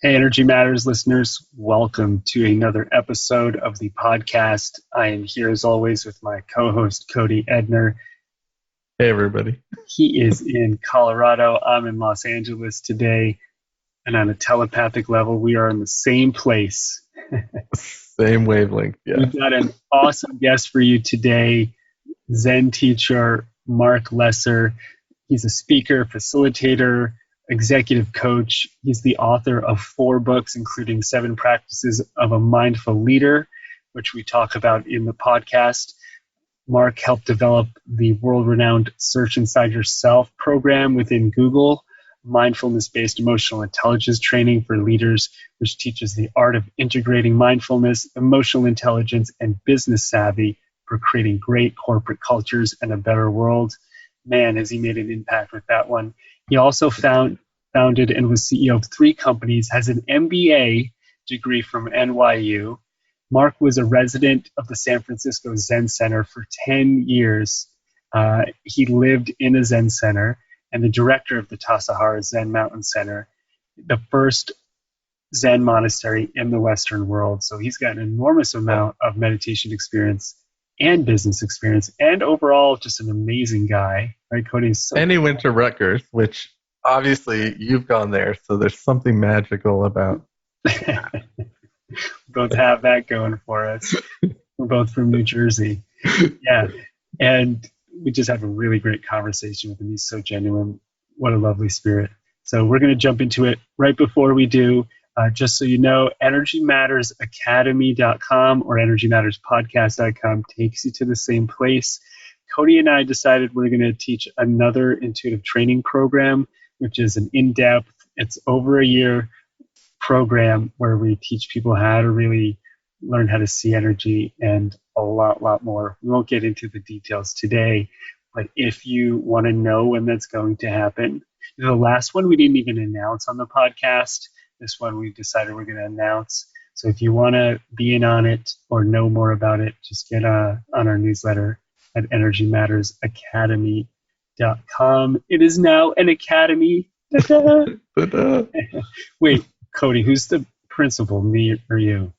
Hey, Energy Matters listeners, welcome to another episode of the podcast. I am here as always with my co-host, Cody Edner. Hey, everybody. He is in Colorado. I'm in Los Angeles today. And on a telepathic level, we are in the same place. Same wavelength, yeah. We've got an awesome guest for you today, Zen teacher Marc Lesser. He's a speaker, facilitator, executive coach. He's the author of 4 books, including 7 Practices of a Mindful Leader, which we talk about in the podcast. Marc helped develop the world-renowned Search Inside Yourself program within Google, mindfulness-based emotional intelligence training for leaders, which teaches the art of integrating mindfulness, emotional intelligence, and business savvy for creating great corporate cultures and a better world. Man, has he made an impact with that one. He also founded and was CEO of 3 companies, has an MBA degree from NYU. Marc was a resident of the San Francisco Zen Center for 10 years. He lived in a Zen Center and the director of the Tassajara Zen Mountain Center, the first Zen monastery in the Western world. So he's got an enormous amount of meditation experience and business experience, and overall just an amazing guy, right, Cody? And he went to Rutgers, which obviously you've gone there, so there's something magical about both have that going for us. We're both from New Jersey. Yeah. And we just have a really great conversation with him. He's so genuine. What a lovely spirit. So we're going to jump into it. Right before we do, just so you know, energymattersacademy.com or energymatterspodcast.com takes you to the same place. Cody and I decided we're going to teach another intuitive training program, which is an in-depth, it's over a year program where we teach people how to really learn how to see energy and a lot more. We won't get into the details today, but if you want to know when that's going to happen, the last one we didn't even announce on the podcast. This one we decided we're going to announce. So if you want to be in on it or know more about it, just get on our newsletter at energymattersacademy.com. It is now an academy. Wait, Cody, who's the principal, me or you?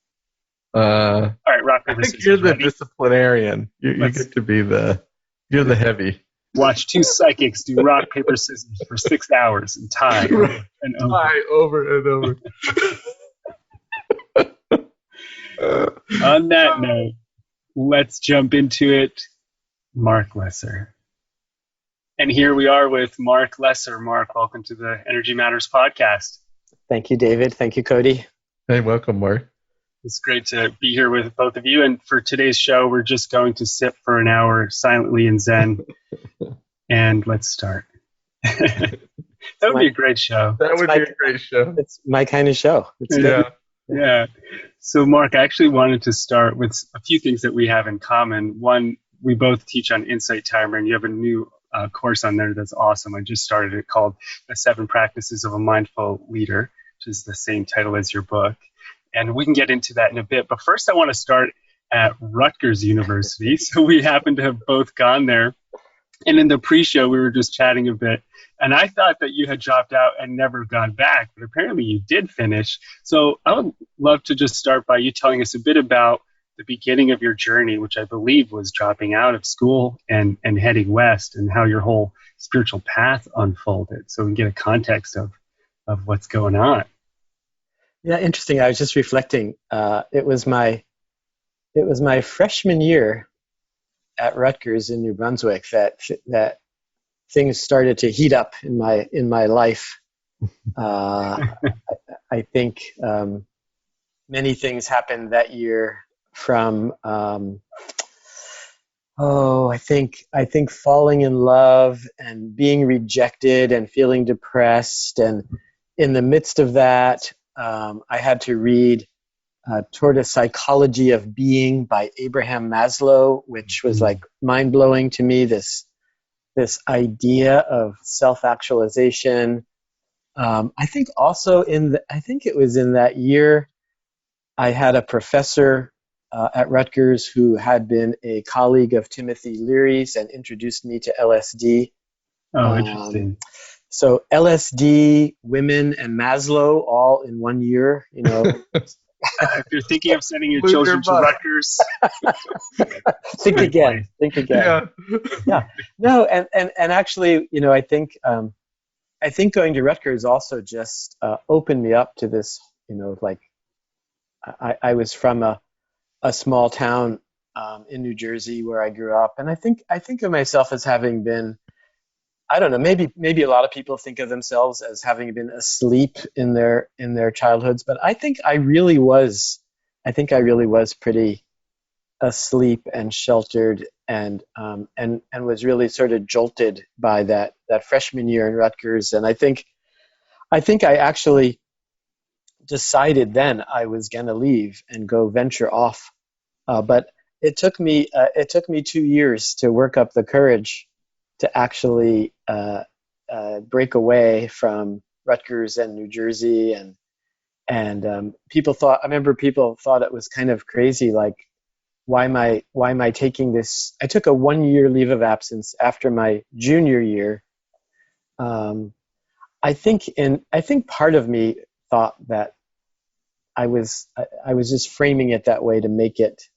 All right, rock, paper, I think scissors. you're the Ready? disciplinarian. You get to be you're the heavy. Watch 2 psychics do rock, paper, scissors for 6 hours and tie and over. Tie over and over. On that note, let's jump into it. Marc Lesser. And here we are with Marc Lesser. Marc, welcome to the Energy Matters podcast. Thank you, David. Thank you, Cody. Hey, welcome, Marc. It's great to be here with both of you. And for today's show, we're just going to sit for an hour silently in Zen. And let's start. That would be a great show. That would be a great show. It's my kind of show. It's Yeah. Yeah. So, Marc, I actually wanted to start with a few things that we have in common. One, we both teach on Insight Timer, and you have a new course on there that's awesome. I just started it called The 7 Practices of a Mindful Leader, which is the same title as your book. And we can get into that in a bit. But first, I want to start at Rutgers University. So we happen to have both gone there. And in the pre-show, we were just chatting a bit. And I thought that you had dropped out and never gone back. But apparently you did finish. So I would love to just start by you telling us a bit about the beginning of your journey, which I believe was dropping out of school and heading west, and how your whole spiritual path unfolded. So we can get a context of what's going on. Yeah, interesting. I was just reflecting. It was my freshman year at Rutgers in New Brunswick that things started to heat up in my life. I think many things happened that year. From I think falling in love and being rejected and feeling depressed, and in the midst of that, I had to read Toward a Psychology of Being by Abraham Maslow, which was like mind-blowing to me, this idea of self-actualization. I think also I think it was in that year, I had a professor at Rutgers who had been a colleague of Timothy Leary's and introduced me to LSD. Oh, interesting. So LSD, women, and Maslow all in 1 year. If you're thinking of sending your Lose your children to butt. Rutgers, Think great again. place. Think again. Yeah. Yeah. No, and actually, I think going to Rutgers also just opened me up to this. Like I was from a small town in New Jersey where I grew up, and I think of myself as having been, I don't know, maybe a lot of people think of themselves as having been asleep in their childhoods, but I think I really was. I think I really was pretty asleep and sheltered, and was really sort of jolted by that freshman year in Rutgers. And I think I actually decided then I was going to leave and go venture off. But it took me 2 years to work up the courage to actually break away from Rutgers and New Jersey, and people thought. I remember people thought it was kind of crazy, like, why am I taking this? I took a 1 year leave of absence after my junior year. I think part of me thought that I was just framing it that way to make it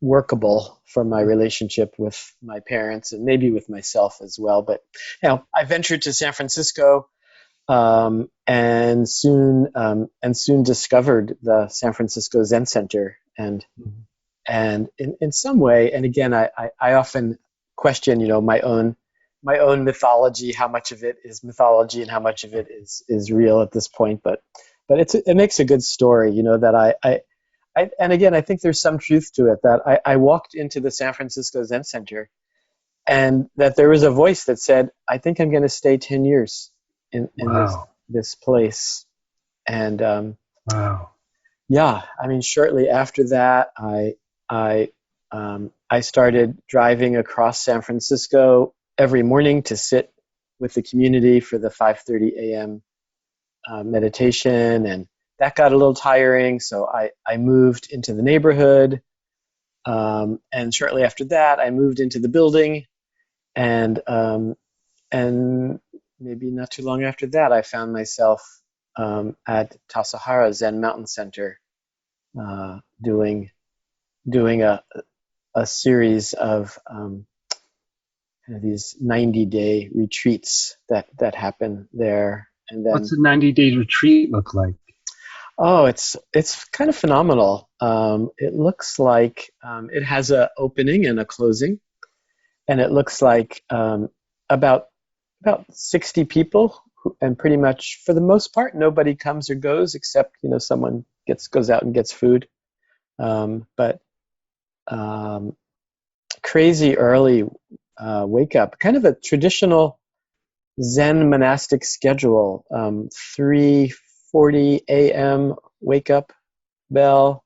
workable for my relationship with my parents and maybe with myself as well. But I ventured to San Francisco, and soon discovered the San Francisco Zen Center, and in some way, and again, I often question, my own mythology, how much of it is mythology and how much of it is real at this point. But it makes a good story, that I and again, I think there's some truth to it, that I walked into the San Francisco Zen Center, and that there was a voice that said, I think I'm going to stay 10 years in Wow. this place. And Wow. yeah, I mean, shortly after that, I started driving across San Francisco every morning to sit with the community for the 5:30 a.m. Meditation, and that got a little tiring, so I moved into the neighborhood, and shortly after that, I moved into the building, and maybe not too long after that, I found myself at Tassajara Zen Mountain Center, doing a series of these 90-day retreats that happen there. And then, what's a 90-day retreat look like? oh, it's kind of phenomenal. It looks like it has an opening and a closing, and it looks like about 60 people, and pretty much for the most part, nobody comes or goes except someone goes out and gets food. But crazy early wake up, kind of a traditional Zen monastic schedule. 3:40 a.m. wake up bell.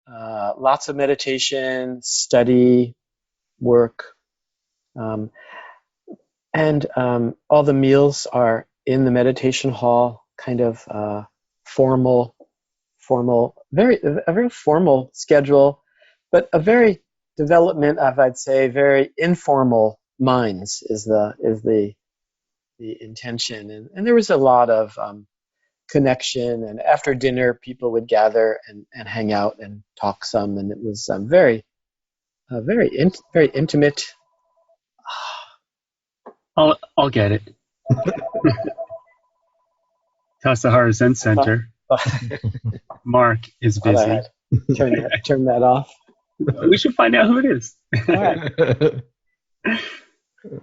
Lots of meditation, study, work, and all the meals are in the meditation hall. Kind of formal, a very formal schedule, but a very development of, I'd say, very informal minds is the intention, and there was a lot of connection, and after dinner people would gather and hang out and talk some, and it was very intimate. I'll get it. Tassajara Zen Center. Mark is busy. Turn that off. We should find out who it is. All right.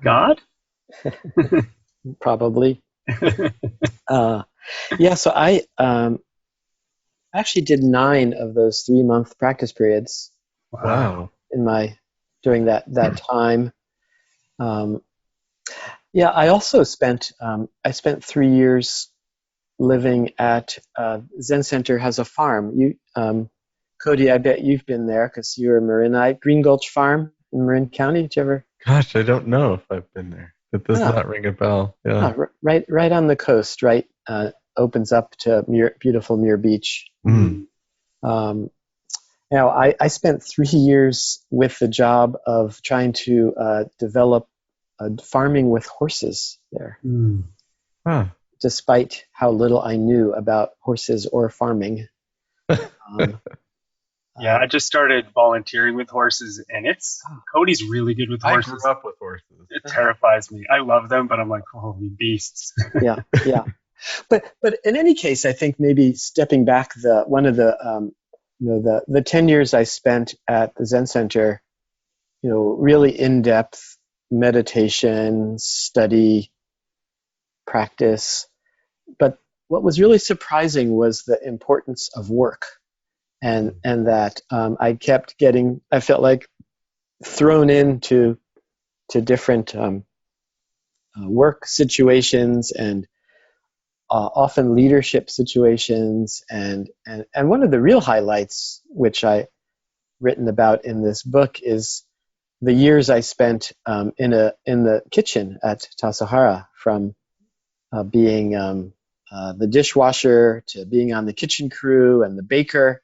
God? Probably. Yeah, so I actually did 9 of those 3-month practice periods. Wow. During that time. Yeah, I also spent 3 years living at Zen Center has a farm. Cody, I bet you've been there because you're a Marinite. Green Gulch Farm in Marin County. Did you ever? Gosh, I don't know if I've been there. It does not ring a bell. Yeah. Right on the coast, right? Opens up to beautiful Muir Beach. Mm. I spent 3 years with the job of trying to develop farming with horses there, Huh. despite how little I knew about horses or farming. Yeah, I just started volunteering with horses, and Cody's really good with I horses. grew up with horses. It terrifies me. I love them, but I'm like, holy beasts. Yeah. But in any case, I think maybe stepping back, one of the 10 years I spent at the Zen Center, really in-depth meditation, study, practice. But what was really surprising was the importance of work, and that I felt like thrown into different work situations, and often leadership situations, and one of the real highlights, which I written about in this book, is the years I spent in the kitchen at Tassajara, from being the dishwasher to being on the kitchen crew and the baker,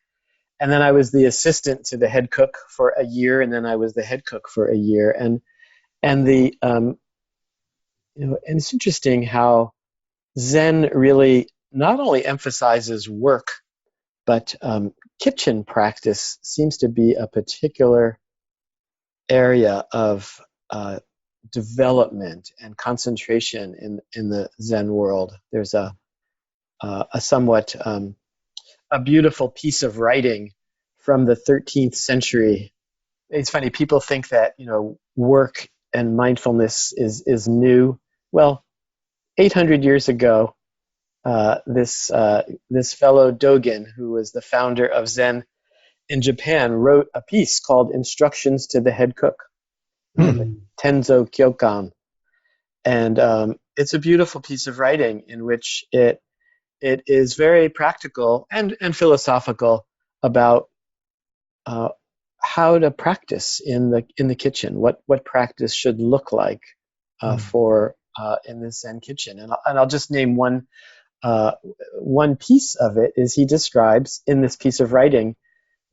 and then I was the assistant to the head cook for a year, and then I was the head cook for a year, and and it's interesting how Zen really not only emphasizes work, but kitchen practice seems to be a particular area of development and concentration in the Zen world. There's a somewhat a beautiful piece of writing from the 13th century. It's funny, people think that work and mindfulness is new. Well, 800 years ago, this fellow Dogen, who was the founder of Zen in Japan, wrote a piece called Instructions to the Head Cook, the Tenzo Kyokan. And it's a beautiful piece of writing in which it is very practical and philosophical about how to practice in the kitchen, what practice should look like for in the Zen kitchen. And I'll just name one piece of it. Is he describes in this piece of writing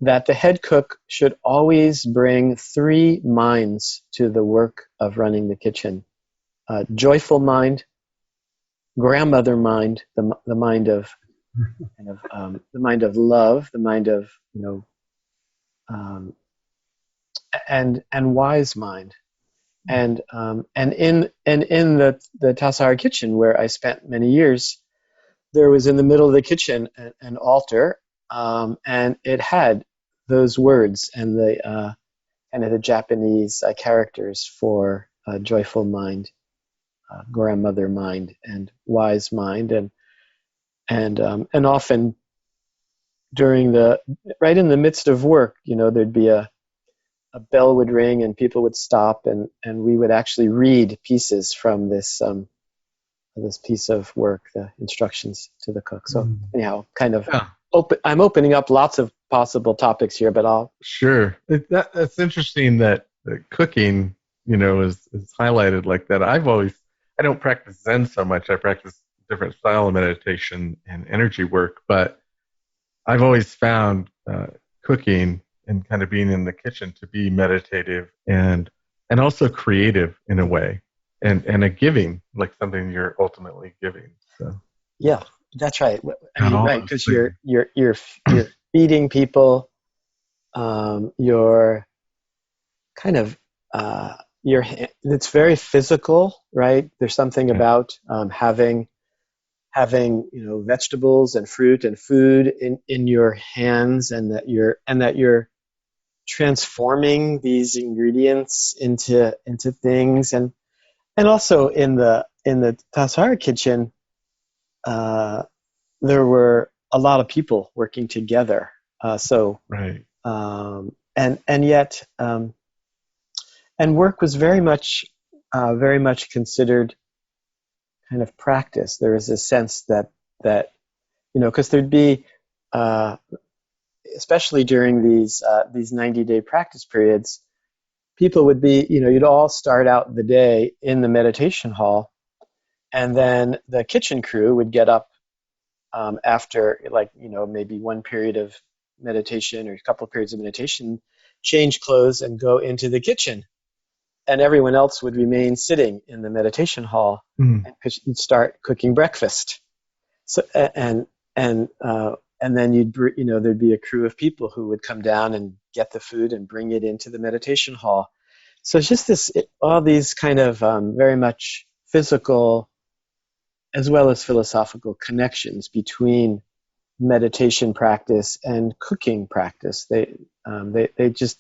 that the head cook should always bring 3 minds to the work of running the kitchen: joyful mind, grandmother mind, the mind of the mind of love, the mind of and wise mind. And in the Tassajara kitchen, where I spent many years, there was in the middle of the kitchen an altar, and it had those words and the kind of the Japanese characters for joyful mind, grandmother mind, and wise mind, and often during right in the midst of work, there'd be a bell would ring and people would stop, and we would actually read pieces from this piece of work, the instructions to the cook. So anyhow, kind of I'm opening up lots of possible topics here, but I'll... Sure. That's interesting that cooking, is highlighted like that. I don't practice Zen so much. I practice different style of meditation and energy work, but I've always found cooking and kind of being in the kitchen to be meditative and also creative in a way, and a giving, like something you're ultimately giving. So yeah, that's right. I mean, right, because you're feeding people. You're kind of it's very physical, right? There's something about having vegetables and fruit and food in your hands, and that you're transforming these ingredients into things, and also in the Tassajara kitchen, there were a lot of people working together. Right. And yet, and work was very much considered kind of practice. There was a sense that because there'd be, especially during these 90-day practice periods, people would be, you'd all start out the day in the meditation hall, and then the kitchen crew would get up after, maybe one period of meditation or a couple of periods of meditation, change clothes and go into the kitchen. and everyone else would remain sitting in the meditation hall, and you'd start cooking breakfast. So and then there'd be a crew of people who would come down and get the food and bring it into the meditation hall. So it's just all these kind of very much physical as well as philosophical connections between meditation practice and cooking practice. They just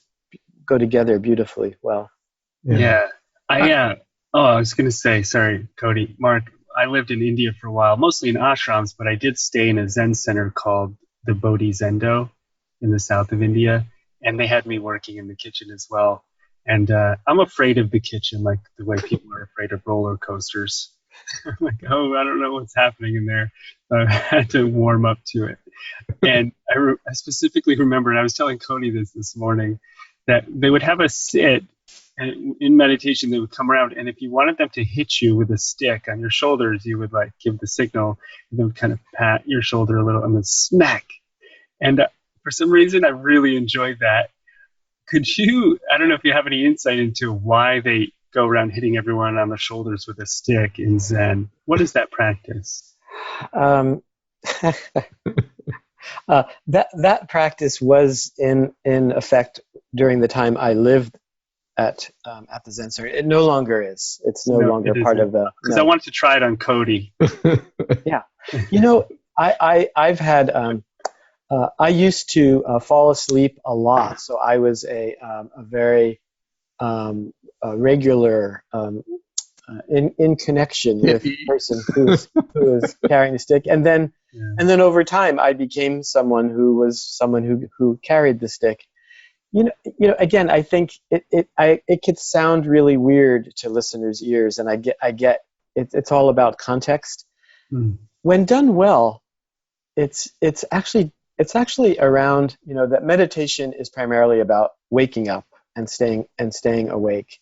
go together beautifully well. Yeah. I was going to say, sorry, Cody, Mark, I lived in India for a while, mostly in ashrams, but I did stay in a Zen center called the Bodhi Zendo in the south of India, and they had me working in the kitchen as well. And I'm afraid of the kitchen, like the way people are afraid of roller coasters. I'm like, oh, I don't know what's happening in there. I had to warm up to it. And I specifically remember, and I was telling Cody this morning, that they would have us sit, and in meditation they would come around, and if you wanted them to hit you with a stick on your shoulders, you would like give the signal, and they would kind of pat your shoulder a little and then smack. And for some reason I really enjoyed that. I don't know if you have any insight into why they go around hitting everyone on the shoulders with a stick in Zen. What is that practice? That practice was in effect during the time I lived at the Zen Center. It no longer is. It's no longer part of the. Because I wanted to try it on Cody. Yeah, I've had. I used to fall asleep a lot, so I was a very regular in connection with the person who was carrying the stick, and then over time I became someone who carried the stick. Again, I think it could sound really weird to listeners' ears, and I get it's all about context. When done well, it's actually around, that meditation is primarily about waking up and staying awake,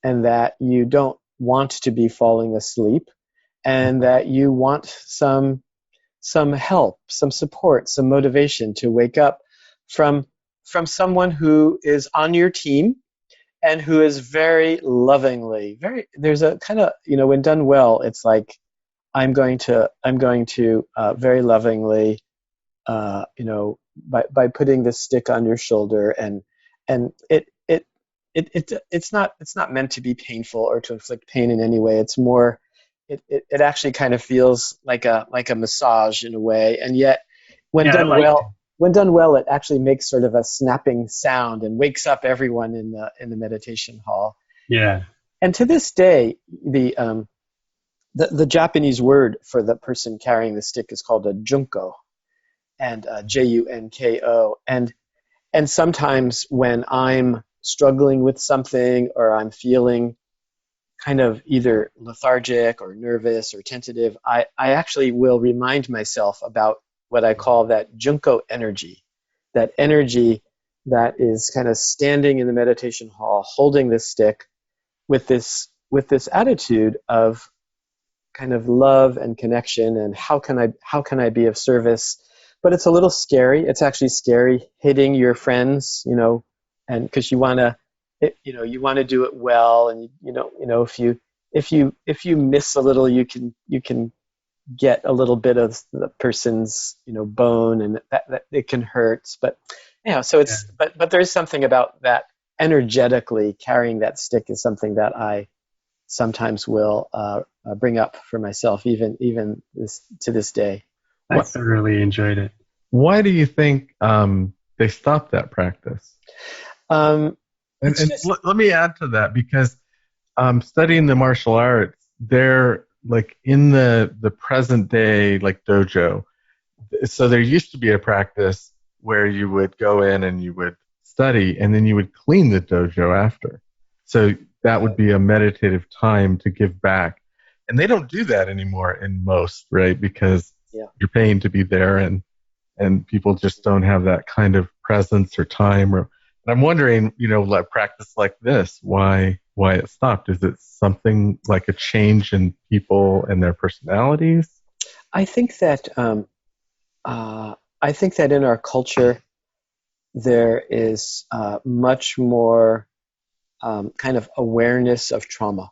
and that you don't want to be falling asleep, and that you want some help, some support, some motivation to wake up from someone who is on your team and who is very lovingly, there's a kind of, when done well, it's like I'm going to very lovingly, by putting this stick on your shoulder, and it's not meant to be painful or to inflict pain in any way. It's more, it actually kind of feels like a massage in a way, and yet when done well, it actually makes sort of a snapping sound and wakes up everyone in the meditation hall. Yeah. And to this day, the Japanese word for the person carrying the stick is called a junko, and Junko. And sometimes when I'm struggling with something, or I'm feeling kind of either lethargic or nervous or tentative, I actually will remind myself about what I call that Junko energy, that energy that is kind of standing in the meditation hall, holding this stick with this attitude of kind of love and connection, and how can I be of service? But it's a little scary. It's actually scary hitting your friends, and because you want to do it well, and if you miss a little, you can get a little bit of the person's bone, and that it can hurt. But so it's but there's something about that energetically carrying that stick is something that I sometimes will bring up for myself, even to this day. I thoroughly enjoyed it. Why do you think they stopped that practice? And let me add to that, because studying the martial arts, they're like in the present day, like dojo. So there used to be a practice where you would go in and you would study, and then you would clean the dojo after. So that would be a meditative time to give back. And they don't do that anymore in most, right? Because you're paying to be there, and people just don't have that kind of presence or time. And I'm wondering, like practice like this, why it stopped? Is it something like a change in people and their personalities? I think that in our culture there is much more kind of awareness of trauma,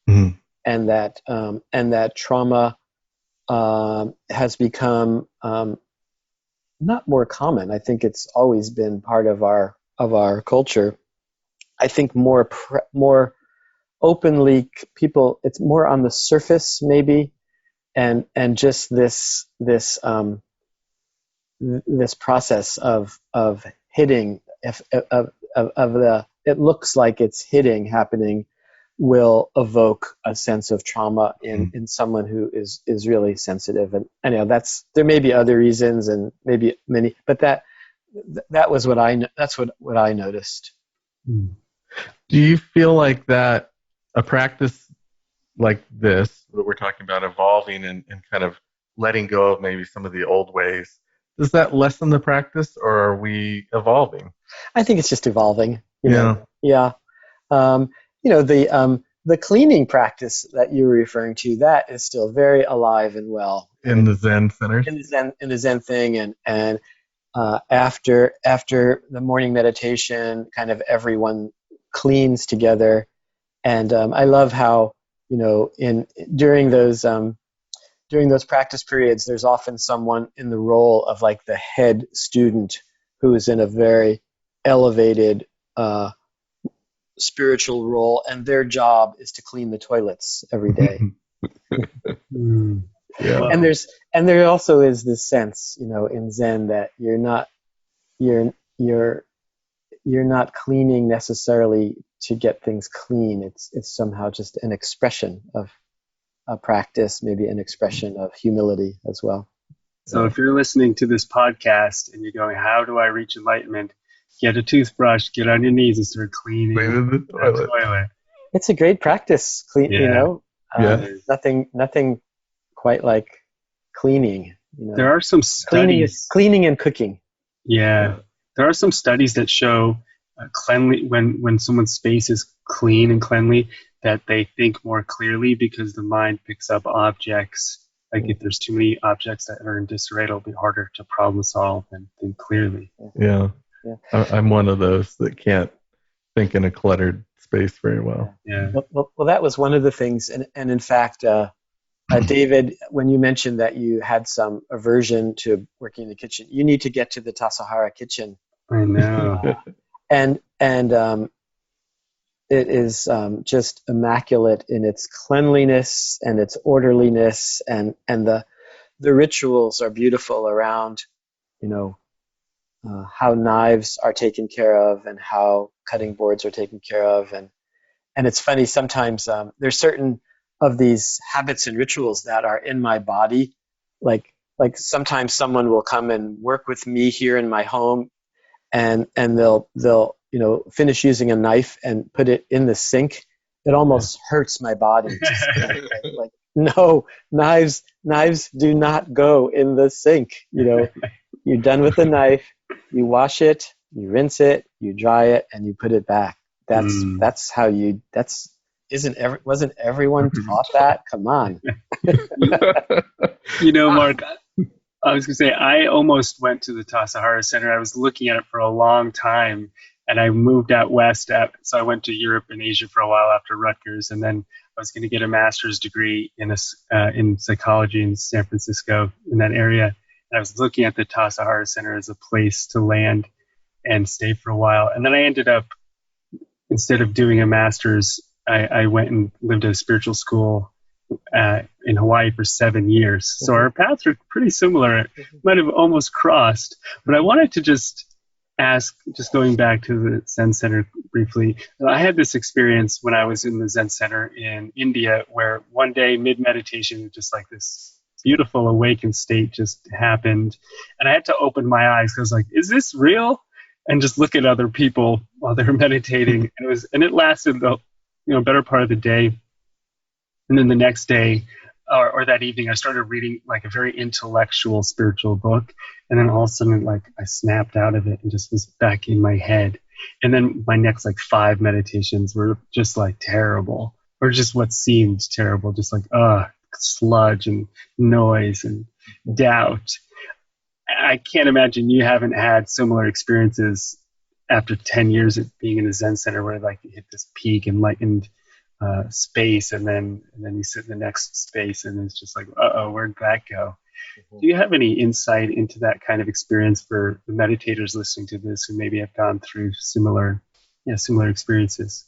Mhm. and that trauma has become not more common. I think it's always been part of our culture. I think more openly, people, it's more on the surface maybe, and just this process of hitting of the, it looks like it's hitting happening, will evoke a sense of trauma in someone who is really sensitive. And I know there may be other reasons and maybe many, but that was that's what I noticed. Do you feel like that a practice like this that we're talking about, evolving and kind of letting go of maybe some of the old ways, does that lessen the practice, or are we evolving? I think it's just evolving. Yeah. The cleaning practice that you were referring to, that is still very alive and well In the Zen centers? In the Zen thing, and after the morning meditation, kind of everyone cleans together, and I love how during those practice periods, there's often someone in the role of like the head student who is in a very elevated spiritual role, and their job is to clean the toilets every day. Yeah. And there also is this sense, in Zen, that you're not cleaning necessarily to get things clean. It's somehow just an expression of a practice, maybe an expression of humility as well. So if you're listening to this podcast and you're going, how do I reach enlightenment? Get a toothbrush, get on your knees and start cleaning the toilet. It's a great practice, nothing quite like cleaning. There are some studies. Cleaning and cooking. Yeah. There are some studies that show cleanly when someone's space is clean and cleanly, that they think more clearly because the mind picks up objects. Like if there's too many objects that are in disarray, it'll be harder to problem solve and think clearly. Yeah. I'm one of those that can't think in a cluttered space very well. Yeah. Well, that was one of the things, and in fact, David, when you mentioned that you had some aversion to working in the kitchen, you need to get to the Tassajara kitchen. I know. And it is just immaculate in its cleanliness and its orderliness, and the rituals are beautiful around, how knives are taken care of and how cutting boards are taken care of, and it's funny sometimes there's certain of these habits and rituals that are in my body, like sometimes someone will come and work with me here in my home, and they'll finish using a knife and put it in the sink. It almost hurts my body. Like, no, knives do not go in the sink. You're done with the knife, you wash it, you rinse it, you dry it, and you put it back. That's how you. Wasn't everyone taught that? Come on. Mark, I was going to say, I almost went to the Tassajara Center. I was looking at it for a long time, and I moved out west. So I went to Europe and Asia for a while after Rutgers, and then I was going to get a master's degree in psychology in San Francisco, in that area. And I was looking at the Tassajara Center as a place to land and stay for a while. And then I ended up, instead of doing a master's, I went and lived at a spiritual school in Hawaii for 7 years. So our paths are pretty similar. Might have almost crossed. But I wanted to just ask, just going back to the Zen Center briefly, I had this experience when I was in the Zen Center in India, where one day mid-meditation, just like this beautiful awakened state just happened. And I had to open my eyes because I was like, is this real? And just look at other people while they're meditating. And it lasted the better part of the day. And then the next day or that evening, I started reading like a very intellectual spiritual book. And then all of a sudden, like I snapped out of it and just was back in my head. And then my next 5 meditations were just like terrible, or just what seemed terrible, just like, sludge and noise and doubt. I can't imagine you haven't had similar experiences after 10 years of being in a Zen center where like you hit this peak enlightened space, and then you sit in the next space, and it's just like, uh-oh, where'd that go? Mhm. Do you have any insight into that kind of experience for the meditators listening to this who maybe have gone through similar experiences?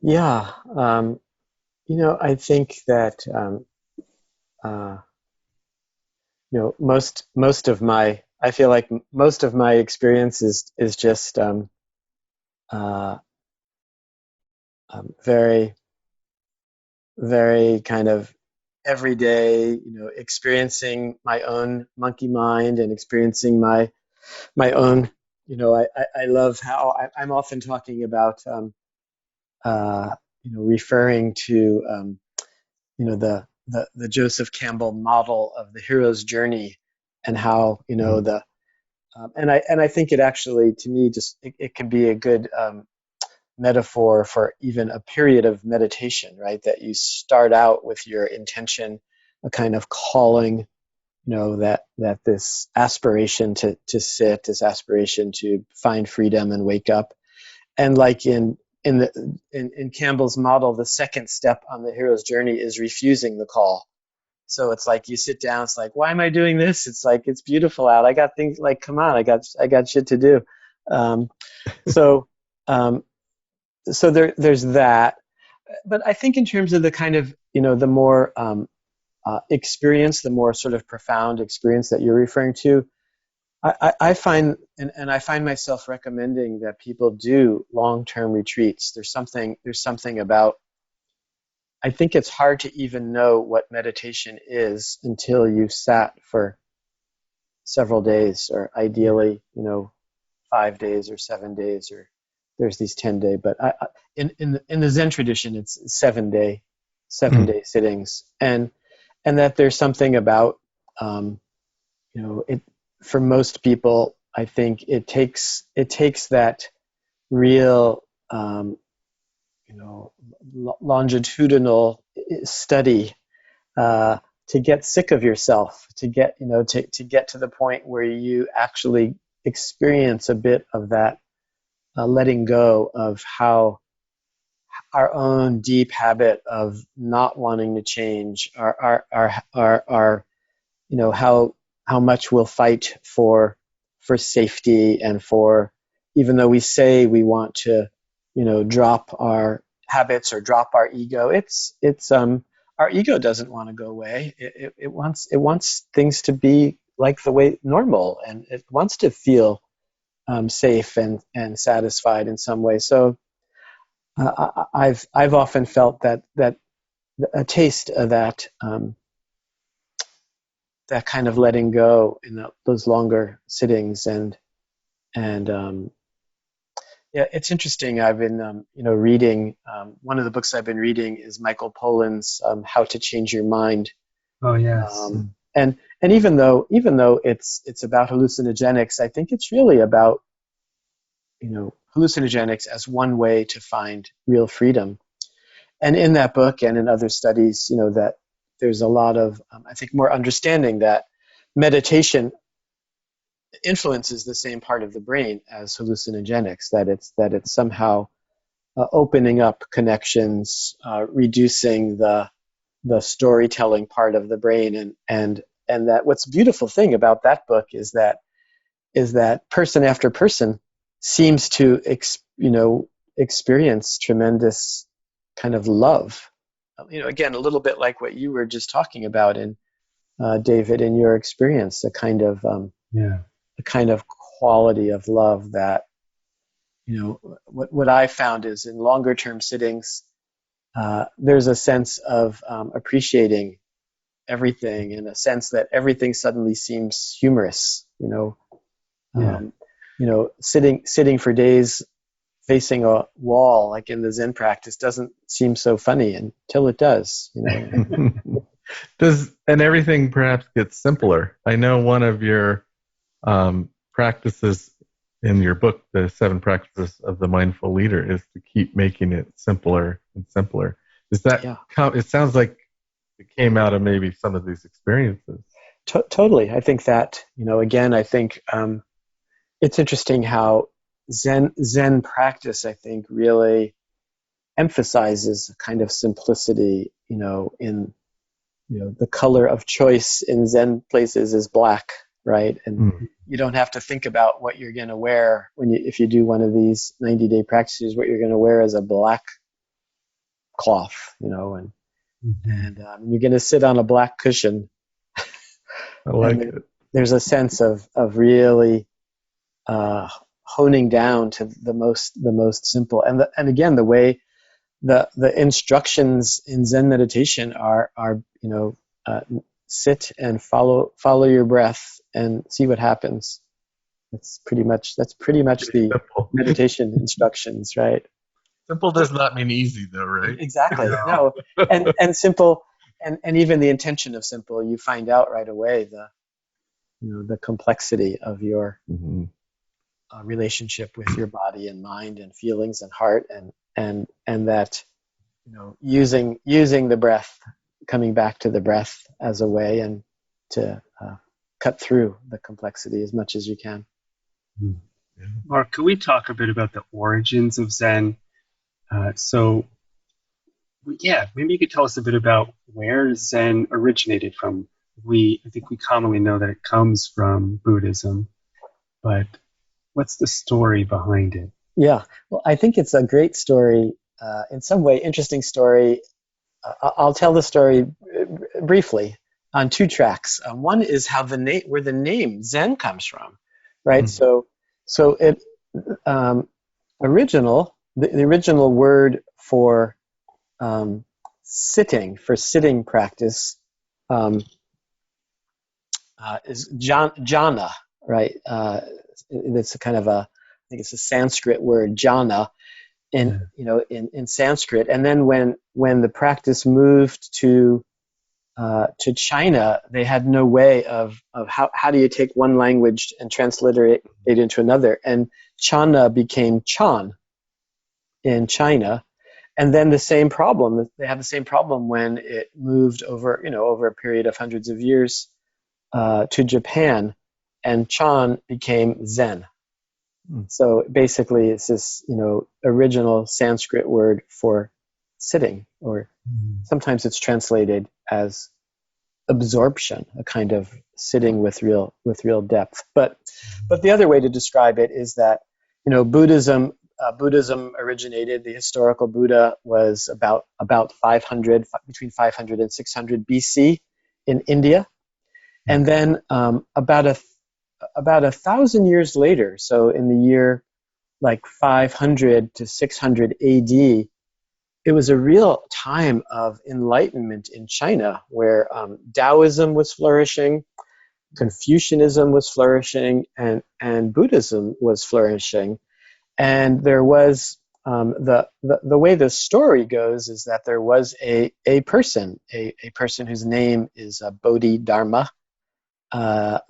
Yeah. I think that uh, most of my I feel like most of my experience is just uh, very, very kind of everyday, experiencing my own monkey mind and experiencing my own. I love how I'm often talking about referring to the Joseph Campbell model of the hero's journey, and how the and I think it actually, to me, just it can be a good metaphor for even a period of meditation, right? That you start out with your intention, a kind of calling, that this aspiration to sit, this aspiration to find freedom and wake up. And like in Campbell's model, the second step on the hero's journey is refusing the call. So it's like you sit down, it's like, why am I doing this? It's like, it's beautiful out. I got things, like, come on, I got shit to do. Um, so um, there's that. But I think in terms of the kind of, the more experience, the more sort of profound experience that you're referring to, I find, and I find myself recommending that people do long-term retreats. There's something about, I think it's hard to even know what meditation is until you've sat for several days, or ideally, 5 days or 7 days, or there's these 10-day. But in the Zen tradition, it's 7-day sittings, and that there's something about, it, for most people, I think it takes that real, longitudinal study to get sick of yourself, to get to get to the point where you actually experience a bit of that letting go of how our own deep habit of not wanting to change, our how much we'll fight for safety, and for, even though we say we want to drop our habits or drop our ego, it's our ego doesn't want to go away. It wants things to be like the way normal, and it wants to feel safe and satisfied in some way. So I've often felt that a taste of that, that kind of letting go in those longer sittings. And yeah, it's interesting. I've been reading, one of the books I've been reading is Michael Pollan's How to Change Your Mind. Oh, yes. And even though it's about hallucinogenics, I think it's really about hallucinogenics as one way to find real freedom. And in that book and in other studies, that there's a lot of, I think, more understanding that meditation influences the same part of the brain as hallucinogenics, that it's somehow opening up connections, reducing the storytelling part of the brain, and that what's beautiful thing about that book is that person after person seems to experience tremendous kind of love. Again, a little bit like what you were just talking about, in David, in your experience, a kind of quality of love that, what I found is, in longer term sittings, there's a sense of appreciating everything, in a sense that everything suddenly seems humorous. Sitting for days facing a wall, like in the Zen practice, doesn't seem so funny until it does. And everything perhaps gets simpler. I know one of your practices in your book, The 7 Practices of the Mindful Leader, is to keep making it simpler and simpler. Is that? Yeah. It sounds like it came out of maybe some of these experiences. Totally. I think that, again, I think it's interesting how Zen practice, I think, really emphasizes a kind of simplicity, in the color of choice in Zen places is black, right? And you don't have to think about what you're going to wear if you do one of these 90-day practices. What you're going to wear is a black cloth, and you're going to sit on a black cushion. I like it. There's a sense of really honing down to the most simple, and again, the way the instructions in Zen meditation are sit and follow your breath and see what happens. That's pretty much the simple meditation instructions, right? Simple does not mean easy, though, right? Exactly. No, and simple, and even the intention of simple, you find out right away the complexity of your relationship with your body and mind and feelings and heart, and that using the breath, coming back to the breath as a way and to cut through the complexity as much as you can. Mark, could we talk a bit about the origins of Zen? Maybe you could tell us a bit about where Zen originated from. I think we commonly know that it comes from Buddhism, but what's the story behind it? Yeah, well, I think it's a great story, in some way, interesting story. I'll tell the story briefly on two tracks. One is how where the name Zen comes from, right? So it the original word for sitting practice is jhana, right? It's a kind of I think it's a Sanskrit word, jhana, in Sanskrit. And then when the practice moved to China, they had no way of how do you take one language and transliterate it into another, and Chana became Chan in China. And then they have the same problem when it moved over a period of hundreds of years to Japan, and Chan became Zen. So basically it's this original Sanskrit word for sitting, or sometimes it's translated as absorption, a kind of sitting with real depth. But the other way to describe it is that Buddhism originated. The historical Buddha was about 500, between 500 and 600 BC in India, and then about 1,000 years later, so in the year like 500 to 600 AD, it was a real time of enlightenment in China, where Taoism was flourishing, Confucianism was flourishing, and Buddhism was flourishing. And there was the way the story goes is that there was a person whose name is Bodhidharma, kind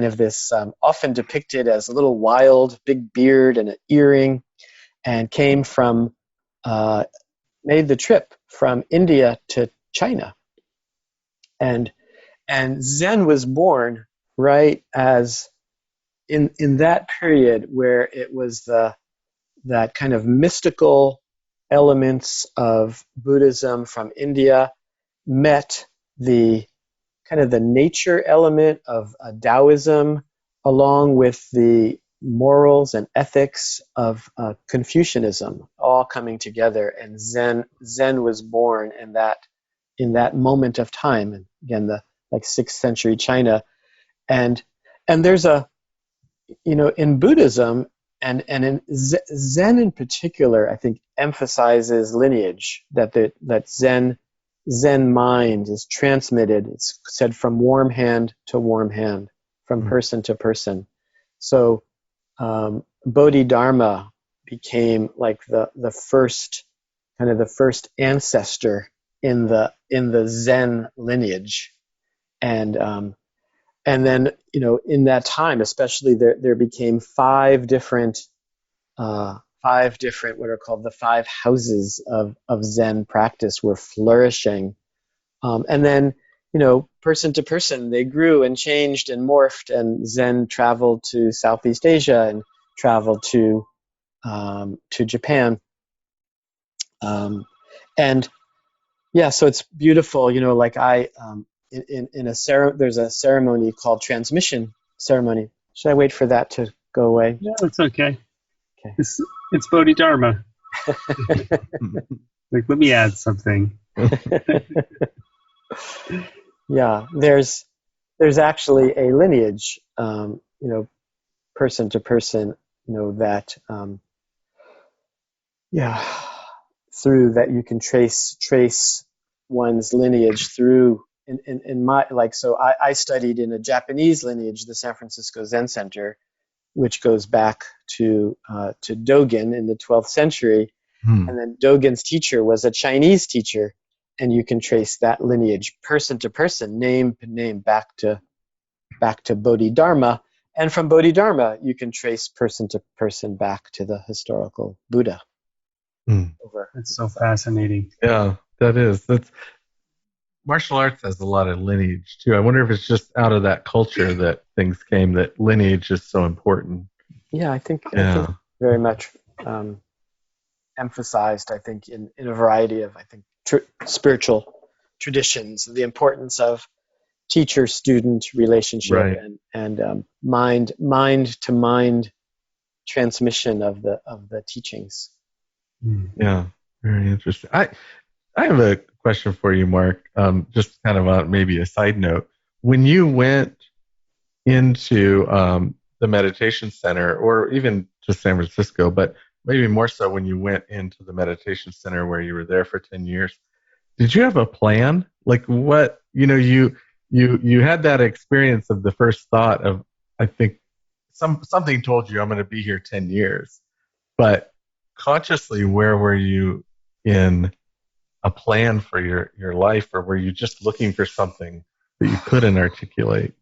of this often depicted as a little wild, big beard and an earring, and made the trip from India to China. And Zen was born right as in that period where it was that kind of mystical elements of Buddhism from India met the kind of the nature element of Taoism, along with the morals and ethics of Confucianism, all coming together, and Zen was born in that moment of time. And again, the 6th century China, and there's in Buddhism and in Zen in particular, I think emphasizes lineage, that Zen mind is transmitted. It's said from warm hand to warm hand, from person to person. So Bodhidharma became like the first ancestor in the Zen lineage, and then in that time, especially, there became five different what are called the 5 houses of Zen practice were flourishing, and then person to person, they grew and changed and morphed, and Zen traveled to Southeast Asia and traveled to Japan. And yeah, so it's beautiful, like in there's a ceremony called transmission ceremony. Should I wait for that to go away? No, it's okay. Okay. It's Bodhidharma. Like, let me add something. Yeah, there's actually a lineage, person to person, that, through that you can trace one's lineage through. In my, so I studied in a Japanese lineage, the San Francisco Zen Center, which goes back to Dogen in the 12th century. And then Dogen's teacher was a Chinese teacher, and you can trace that lineage person to person, name to name, back to Bodhidharma. And from Bodhidharma, you can trace person to person back to the historical Buddha. That's so fascinating. Yeah, that is. Martial arts has a lot of lineage too. I wonder if it's just out of that culture that things came, that lineage is so important. Yeah, I think very much emphasized, I think, in a variety of, spiritual traditions, the importance of teacher-student relationship, right, and mind to mind transmission of the teachings. Yeah, very interesting. I have a question for you, Mark. Just kind of maybe a side note. When you went into the meditation center, or even to San Francisco, but maybe more so when you went into the meditation center where you were there for 10 years, did you have a plan? Like, what, you had that experience of the first thought of, I think something told you, I'm going to be here 10 years, but consciously, where were you in a plan for your life, or were you just looking for something that you couldn't articulate?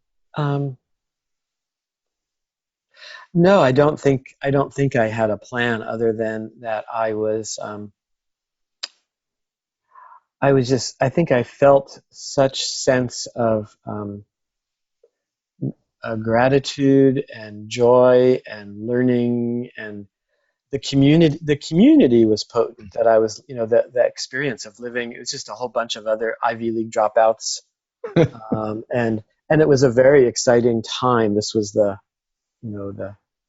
No, I don't think I had a plan, other than that I think I felt such sense of gratitude and joy and learning, and the community was potent. That I was, the experience of living, it was just a whole bunch of other Ivy League dropouts, and it was a very exciting time. This was the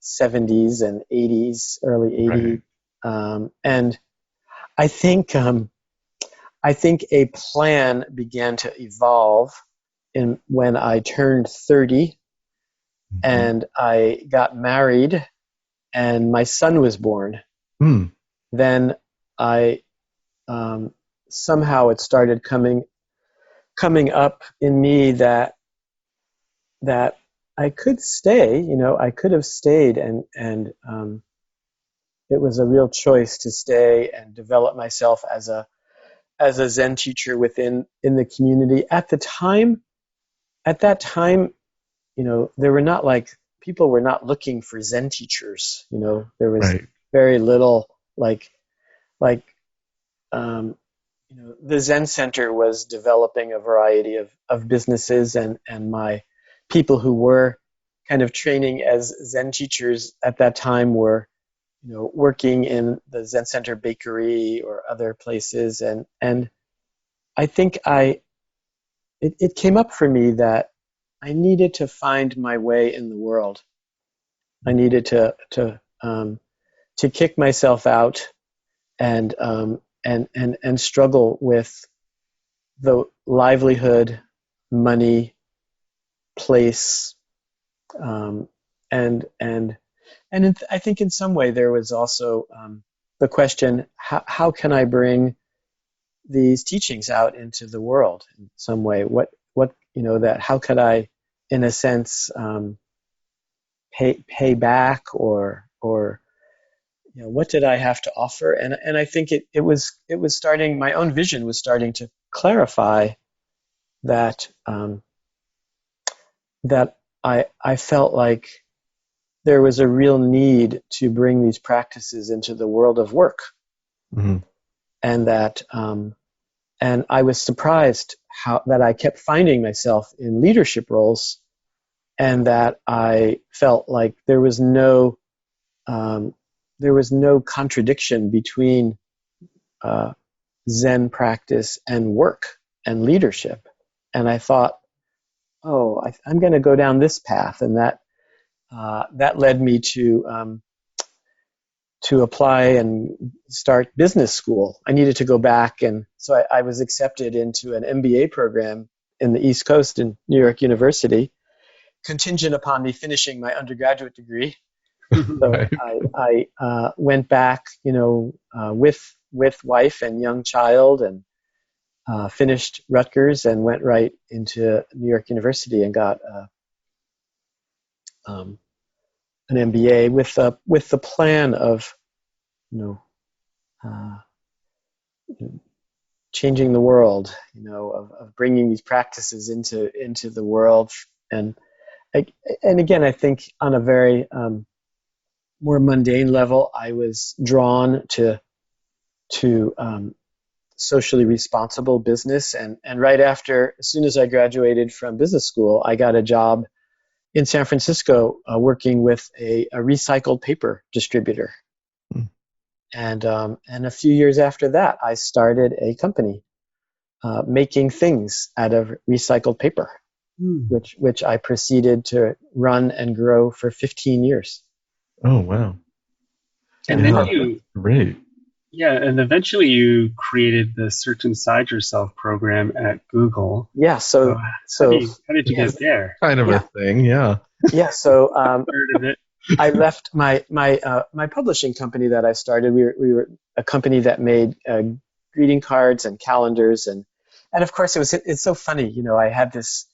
70s and 80s, early 80s, right. And I think a plan began to evolve when I turned 30, and I got married, and my son was born. Then I somehow it started coming up in me that I could stay. I could have stayed, and it was a real choice to stay and develop myself as a Zen teacher in the community. At that time, there were not people were not looking for Zen teachers. There was very little the Zen Center was developing a variety of businesses, and my people who were kind of training as Zen teachers at that time were, working in the Zen Center bakery or other places, and I think it came up for me that I needed to find my way in the world. I needed to kick myself out and struggle with the livelihood, money, place, I think in some way there was also the question: how can I bring these teachings out into the world in some way? What that how could I, in a sense, pay back, or what did I have to offer? And I think it was starting, my own vision was starting to clarify that that I felt like there was a real need to bring these practices into the world of work. And that and I was surprised that I kept finding myself in leadership roles, and that I felt like there was no contradiction between Zen practice and work and leadership. And I thought, I'm going to go down this path, and that led me to apply and start business school. I needed to go back, and so I was accepted into an MBA program in the East Coast in New York University, contingent upon me finishing my undergraduate degree. So Right. I went back, with wife and young child, and finished Rutgers and went right into New York University and got an MBA with the plan of, changing the world, of bringing these practices into the world, and again, I think on a very more mundane level, I was drawn to socially responsible business, and right after, as soon as I graduated from business school, I got a job in San Francisco working with a recycled paper distributor. And a few years after that, I started a company making things out of recycled paper, which I proceeded to run and grow for 15 years. Oh, wow. And then Great. Yeah, and eventually you created the Search Inside Yourself program at Google. Yeah, so how did you get there? Kind of a thing, yeah. Yeah, so Heard of it? I left my publishing company that I started. We were a company that made greeting cards and calendars, and of course it's so funny. I had this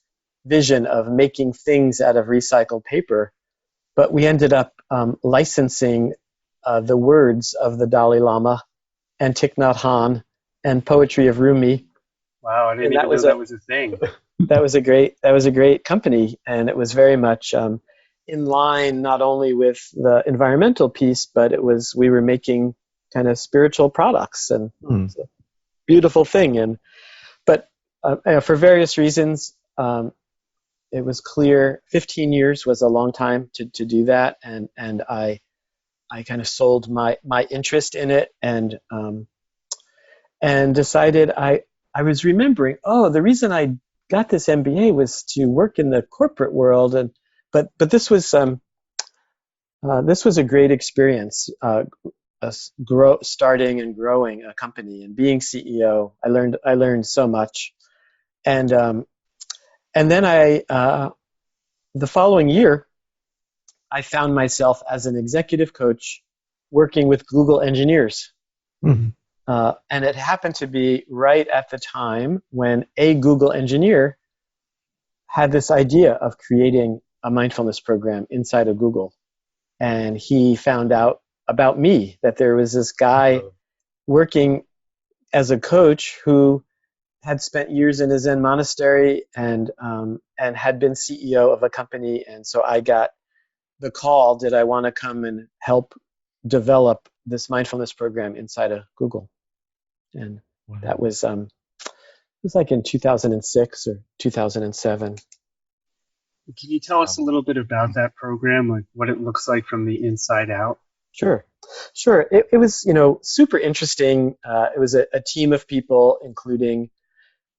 vision of making things out of recycled paper, but we ended up licensing the words of the Dalai Lama and Thich Nhat Hanh and poetry of Rumi. Wow, I didn't even know that was a thing. That was a great company, and it was very much in line not only with the environmental piece, but we were making kind of spiritual products, and it's a beautiful thing. But for various reasons, it was clear 15 years was a long time to do that, and I kind of sold my interest in it, and decided I was remembering, the reason I got this MBA was to work in the corporate world, but this was a great experience, starting and growing a company and being CEO. I learned so much, and then the following year, I found myself as an executive coach working with Google engineers. Mm-hmm. And it happened to be right at the time when a Google engineer had this idea of creating a mindfulness program inside of Google. And he found out about me, that there was this guy working as a coach who had spent years in a Zen monastery and had been CEO of a company. And so I got the call, did I want to come and help develop this mindfulness program inside of Google? And that was it was like in 2006 or 2007. Can you tell us a little bit about that program, like what it looks like from the inside out? Sure. It was super interesting. It was a team of people, including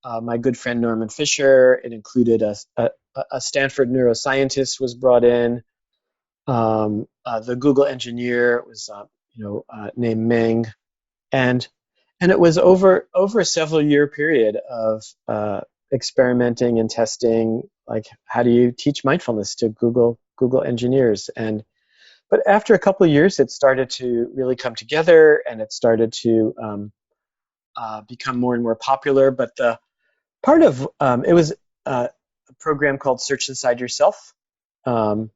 my good friend Norman Fisher. It included a Stanford neuroscientist was brought in. The Google engineer was named Meng, and it was over a several year period of experimenting and testing, like how do you teach mindfulness to Google engineers. But after a couple of years, it started to really come together, and it started to become more and more popular. But the part of it was a program called Search Inside Yourself. And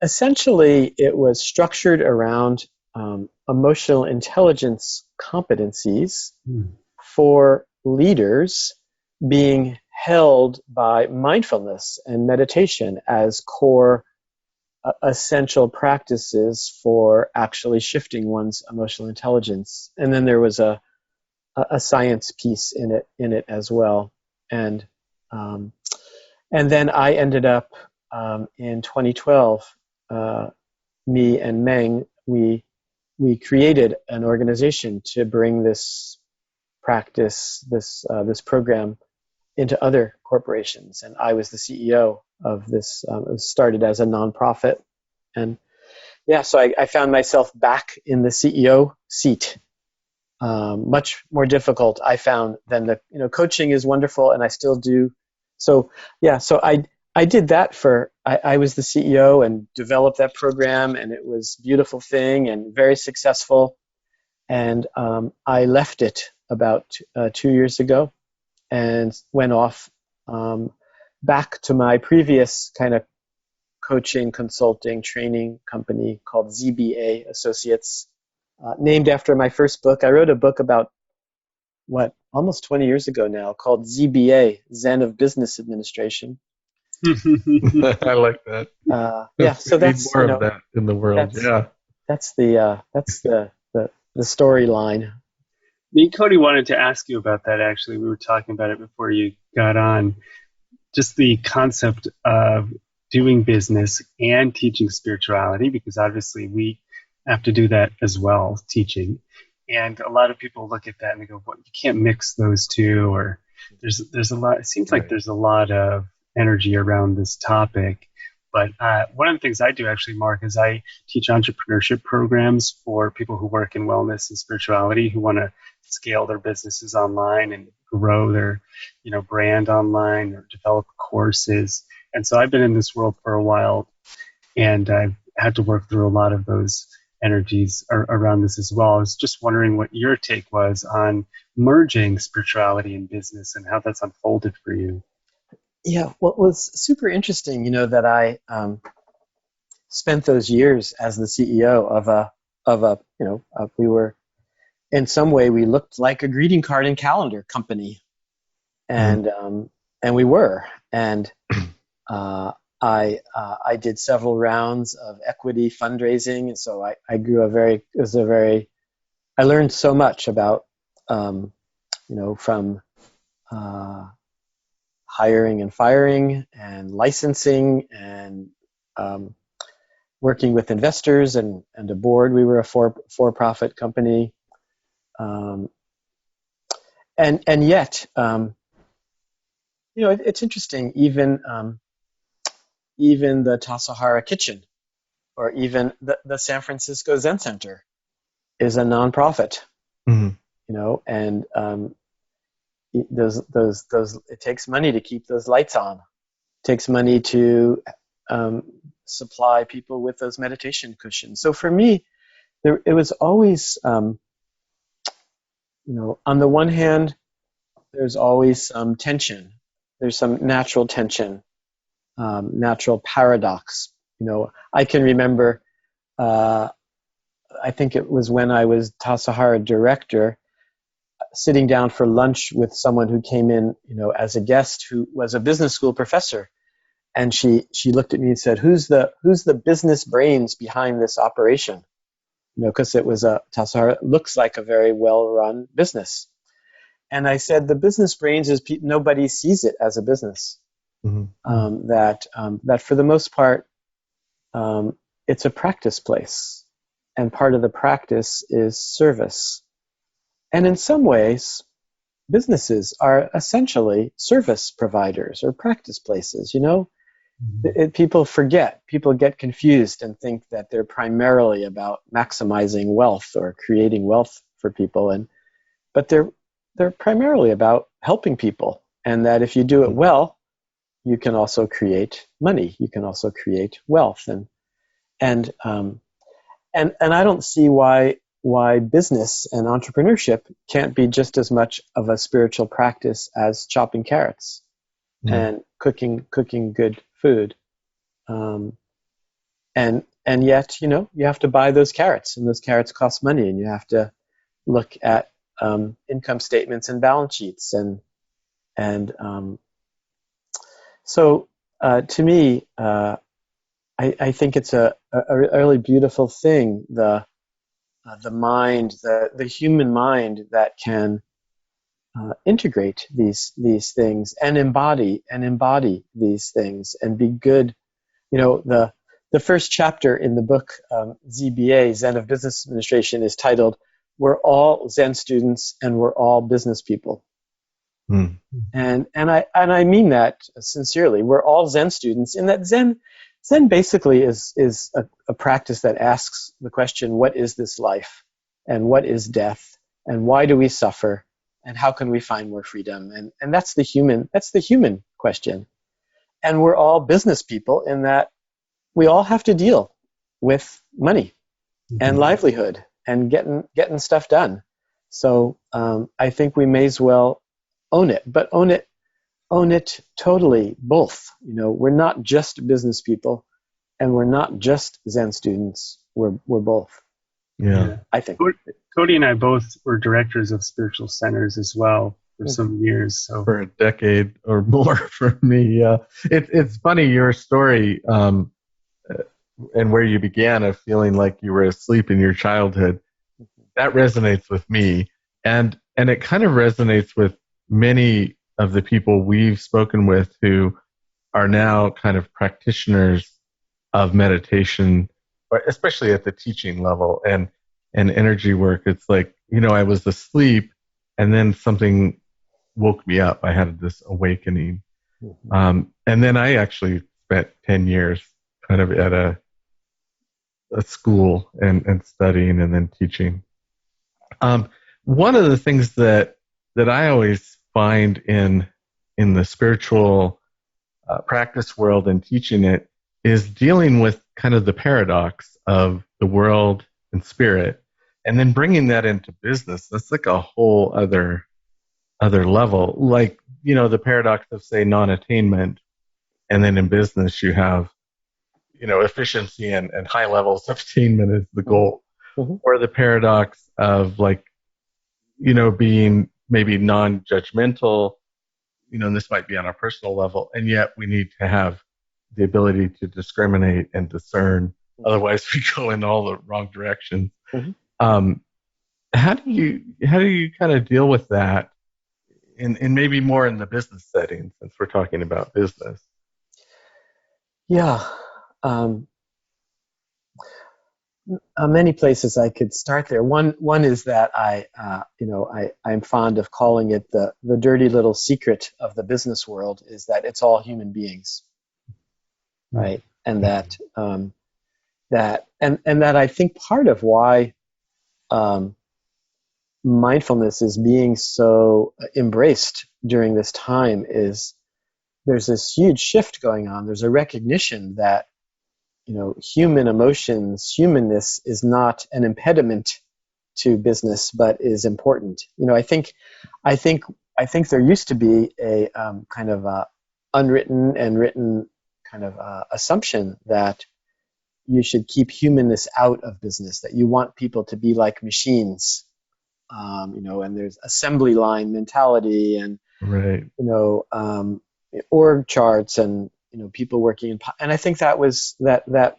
essentially, it was structured around emotional intelligence competencies for leaders being held by mindfulness and meditation as core essential practices for actually shifting one's emotional intelligence. And then there was a a science piece in it as well. And then I ended up in 2012. Me and Meng, we created an organization to bring this practice, this program, into other corporations. And I was the CEO of this. It was started as a nonprofit, and so I found myself back in the CEO seat. Much more difficult, I found, than coaching is wonderful, and I still do. So I did that I was the CEO and developed that program, and it was a beautiful thing and very successful. And I left it about 2 years ago and went off back to my previous kind of coaching, consulting, training company called ZBA Associates, named after my first book. I wrote a book about, almost 20 years ago now, called ZBA, Zen of Business Administration. I like that. So that's more of that in the world. That's the storyline. Me and Cody wanted to ask you about that, actually. We were talking about it before you got on. Just the concept of doing business and teaching spirituality, because obviously we have to do that as well, teaching. And a lot of people look at that and they go, well, you can't mix those two, or there's a lot, it seems like there's a lot of energy around this topic. But one of the things I do actually, Mark, is I teach entrepreneurship programs for people who work in wellness and spirituality, who want to scale their businesses online and grow their, brand online or develop courses. And so I've been in this world for a while, and I've had to work through a lot of those energies around this as well. I was just wondering what your take was on merging spirituality and business and how that's unfolded for you. Yeah, what was super interesting, that I spent those years as the CEO we were, in some way, we looked like a greeting card and calendar company, and we were, and I did several rounds of equity fundraising, and so I grew I learned so much about, from hiring and firing and licensing and working with investors and a board. We were a for-profit company. And yet, it's interesting, even the Tassajara Kitchen, or even the San Francisco Zen Center, is a nonprofit. And those it takes money to keep those lights on. It takes money to supply people with those meditation cushions. So for me, it was always, on the one hand, there's always some tension. There's some natural tension, natural paradox. I can remember, I think it was when I was Tassajara director, sitting down for lunch with someone who came in, as a guest, who was a business school professor, and she looked at me and said, "Who's the business brains behind this operation?" Because it was Tassajara looks like a very well-run business, and I said, "The business brains is nobody sees it as a business. That for the most part, it's a practice place, and part of the practice is service." And in some ways, businesses are essentially service providers or practice places, People get confused and think that they're primarily about maximizing wealth or creating wealth for people, but they're primarily about helping people, and that if you do it well, you can also create money, you can also create wealth, and I don't see why business and entrepreneurship can't be just as much of a spiritual practice as chopping carrots and cooking good food. And yet, you have to buy those carrots, and those carrots cost money, and you have to look at income statements and balance sheets, so to me, I think it's a really beautiful thing, the mind, the human mind that can integrate these things and embody these things and be good. The first chapter in the book, ZBA, Zen of Business Administration, is titled, "We're all Zen students and we're all business people." Mm. And I mean that sincerely. We're all Zen students in that Zen basically is a practice that asks the question, what is this life? And what is death? And why do we suffer? And how can we find more freedom? And that's the human question. And we're all business people in that we all have to deal with money and livelihood and getting stuff done. So I think we may as well own it, but own it totally, both. We're not just business people and we're not just Zen students. We're both. Yeah. I think. Cody and I both were directors of spiritual centers as well for some years. So for a decade or more for me. It's funny, your story and where you began of feeling like you were asleep in your childhood. That resonates with me, and it kind of resonates with many of the people we've spoken with who are now kind of practitioners of meditation, especially at the teaching level and energy work. It's like, I was asleep and then something woke me up. I had this awakening. And then I actually spent 10 years kind of at a school and studying and then teaching. One of the things that I always find in the spiritual practice world and teaching it is dealing with kind of the paradox of the world and spirit, and then bringing that into business. That's like a whole other level. Like, the paradox of, say, non-attainment, and then in business you have, efficiency and high levels of attainment is the goal. Mm-hmm. Or the paradox of, like, being maybe non-judgmental, and this might be on a personal level, and yet we need to have the ability to discriminate and discern. Mm-hmm. Otherwise we go in all the wrong directions. Mm-hmm. How do you kind of deal with that in maybe more in the business setting, since we're talking about business? Yeah. Many places I could start there. One is that I'm fond of calling it the dirty little secret of the business world, is that it's all human beings, right? And that I think part of why mindfulness is being so embraced during this time is there's this huge shift going on. There's a recognition that human emotions, humanness is not an impediment to business, but is important. I think there used to be a kind of unwritten and written kind of assumption that you should keep humanness out of business, that you want people to be like machines, and there's assembly line mentality and, right. Org charts and, people working in, and I think that was that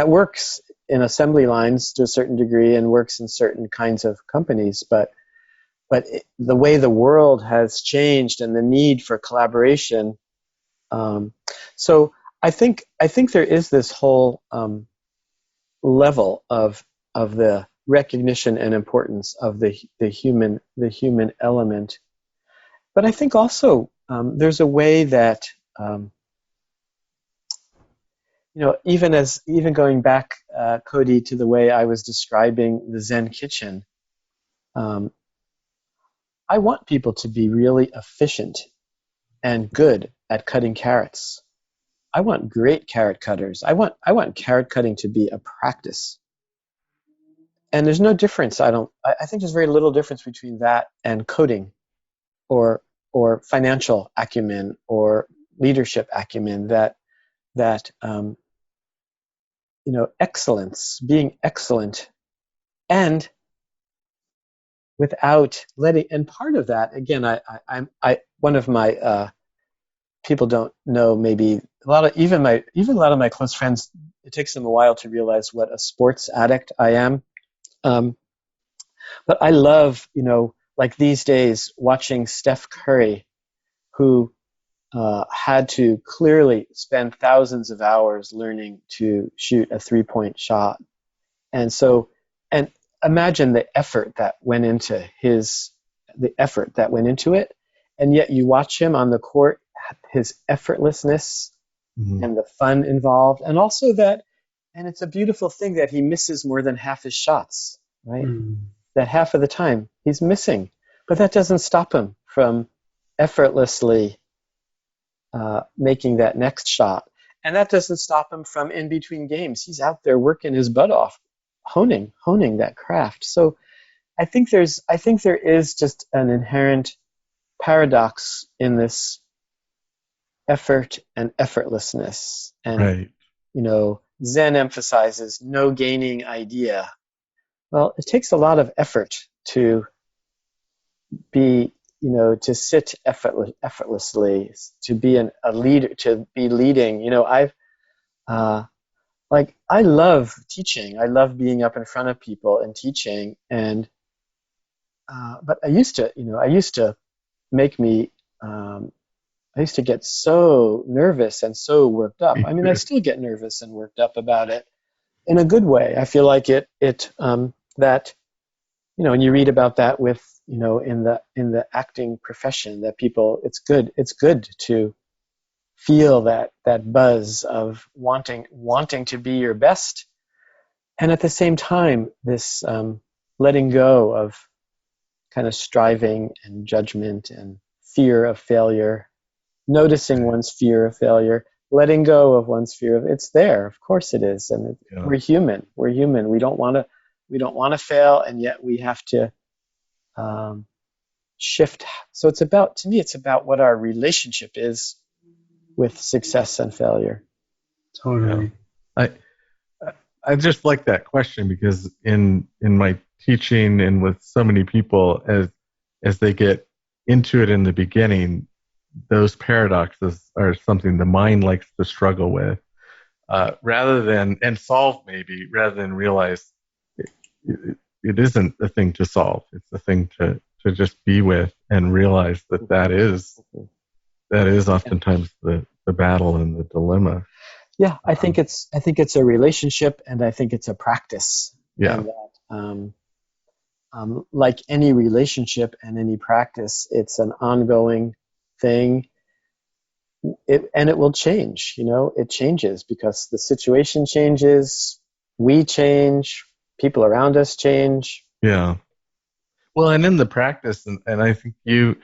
works in assembly lines to a certain degree and works in certain kinds of companies, but the way the world has changed and the need for collaboration. So I think there is this whole level of the recognition and importance of the human element, but I think also there's a way that even going back, Cody, to the way I was describing the Zen kitchen, I want people to be really efficient and good at cutting carrots. I want great carrot cutters. I want carrot cutting to be a practice. And there's no difference. I think there's very little difference between that and coding or financial acumen or leadership acumen, that excellence, being excellent, and without letting, and part of that, again, I one of my people don't know, maybe a lot of my close friends, it takes them a while to realize what a sports addict I am. But I love, like these days, watching Steph Curry, who had to clearly spend thousands of hours learning to shoot a three-point shot. And so, and imagine the effort that went into it. And yet you watch him on the court, his effortlessness and the fun involved. And also and it's a beautiful thing that he misses more than half his shots, right? That half of the time he's missing. But that doesn't stop him from effortlessly making that next shot. And that doesn't stop him from in between games. He's out there working his butt off, honing that craft. So I think there is just an inherent paradox in this effort and effortlessness. And, Right. Zen emphasizes no gaining idea. Well, it takes a lot of effort to be, to sit effortlessly, to be a leader, to be leading. I love teaching. I love being up in front of people and teaching. And, but I used to get so nervous and so worked up. I mean, I still get nervous and worked up about it in a good way. I feel like that, and you read about that with, in the acting profession, that people, it's good to feel that buzz of wanting to be your best. And at the same time, this letting go of kind of striving and judgment and fear of failure, noticing one's fear of failure, letting go of one's fear of it's there. Of course it is. And we're human. We're human. We don't want to fail, and yet we have to shift. So it's about what our relationship is with success and failure. Totally. I just like that question, because in my teaching and with so many people, as they get into it in the beginning, those paradoxes are something the mind likes to struggle with, rather than realize it isn't a thing to solve. It's a thing to just be with and realize that is oftentimes the battle and the dilemma. Yeah, I think it's a relationship, and I think it's a practice. Yeah. And that, like any relationship and any practice, it's an ongoing thing. It will change. It changes because the situation changes, we change, people around us change. Yeah. Well, and in the practice, and I think you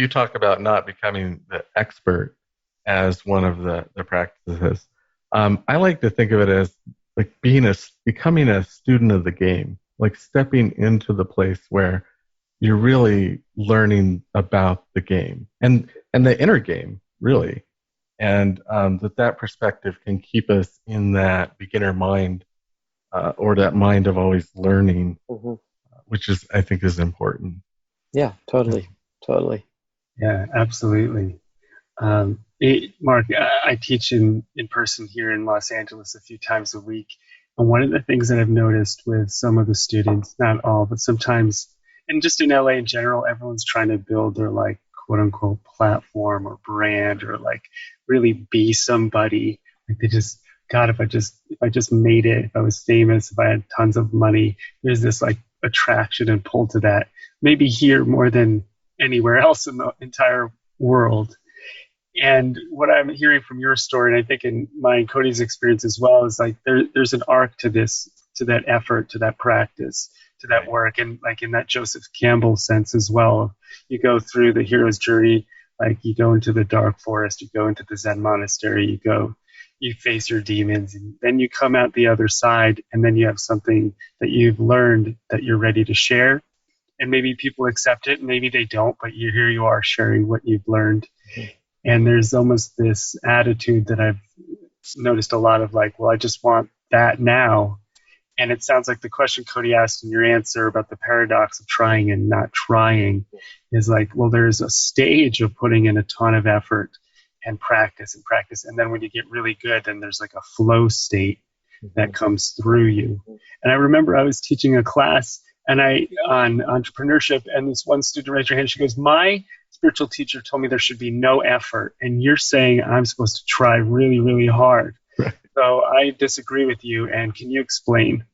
talk about not becoming the expert as one of the practices. I like to think of it as like becoming a student of the game, like stepping into the place where you're really learning about the game and the inner game, really. And that perspective can keep us in that beginner mind, or that mind of always learning, which I think is important. Yeah, totally. Yeah, absolutely. Mark, I teach in person here in Los Angeles a few times a week. And one of the things that I've noticed with some of the students, not all, but sometimes, and just in LA in general, everyone's trying to build their like quote unquote platform or brand, or like really be somebody. Like they just, God, if I just made it, if I was famous, if I had tons of money, there's this like attraction and pull to that. Maybe here more than anywhere else in the entire world. And what I'm hearing from your story, and I think in mine, Cody's experience as well, is like there's an arc to this, to that effort, to that practice, to that work. And like in that Joseph Campbell sense as well, you go through the hero's journey, like you go into the dark forest, you go into the Zen monastery, you face your demons, and then you come out the other side, and then you have something that you've learned that you're ready to share. And maybe people accept it, and maybe they don't, but here you are sharing what you've learned. And there's almost this attitude that I've noticed a lot of, like, well, I just want that now. And it sounds like the question Cody asked in your answer about the paradox of trying and not trying is like, well, there's a stage of putting in a ton of effort and practice. And then when you get really good, then there's like a flow state that comes through you. And I remember I was teaching a class, and I on entrepreneurship, and this one student raised her hand. She goes, "My spiritual teacher told me there should be no effort, and you're saying I'm supposed to try really, really hard." Right. So I disagree with you, and can you explain?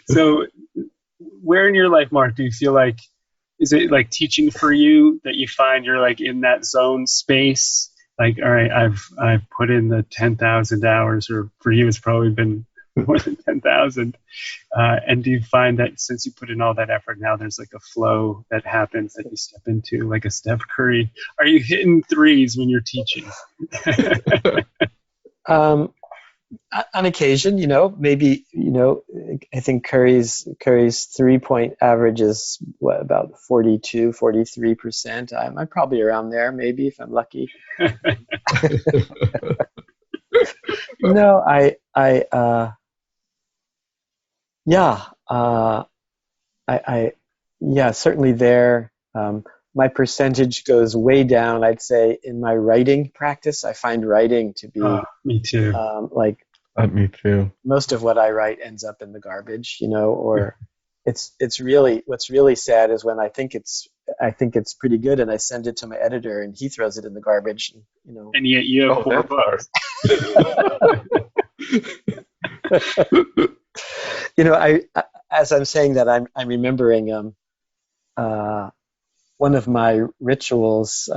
So where in your life, Mark, do you feel like, is it like teaching for you that you find you're like in that zone space? Like, all right, I've put in the 10,000 hours, or for you, it's probably been more than 10,000. And do you find that since you put in all that effort, now there's like a flow that happens that you step into, like a Steph Curry? Are you hitting threes when you're teaching? On occasion, maybe, I think Curry's 3-point average is about 42, 43%. I'm probably around there, maybe, if I'm lucky. No, certainly there. My percentage goes way down. I'd say in my writing practice, I find writing to be me too. Me too. Most of what I write ends up in the garbage, or it's really, what's really sad is when I think it's pretty good and I send it to my editor and he throws it in the garbage, And yet you have 4 books. As I'm saying that, I'm remembering one of my rituals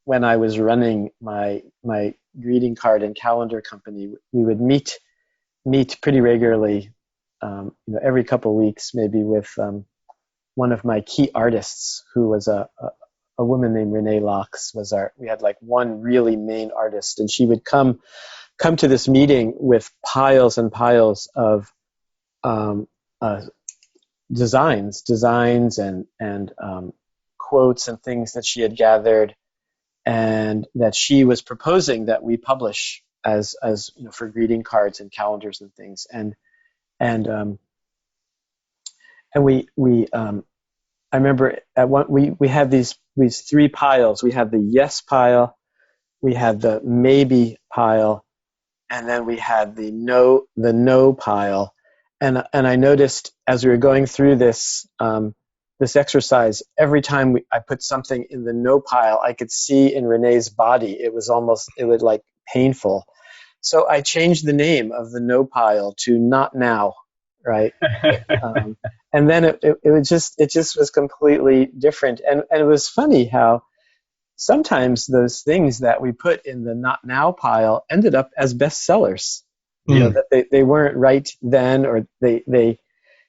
when I was running my greeting card and calendar company. We would meet pretty regularly, every couple of weeks, maybe, with one of my key artists, who was a woman named Renee Locks. We had like one really main artist, and she would come to this meeting with piles and piles of designs and quotes and things that she had gathered, and that she was proposing that we publish as for greeting cards and calendars and things. And I remember we had these 3 piles. We had the yes pile, we had the maybe pile, and then we had the no pile. And I noticed as we were going through this exercise, every time I put something in the no pile, I could see in Renee's body, it was like painful. So I changed the name of the no pile to not now, right? And then it just was completely different. And it was funny how sometimes those things that we put in the not now pile ended up as bestsellers. That they weren't right then, or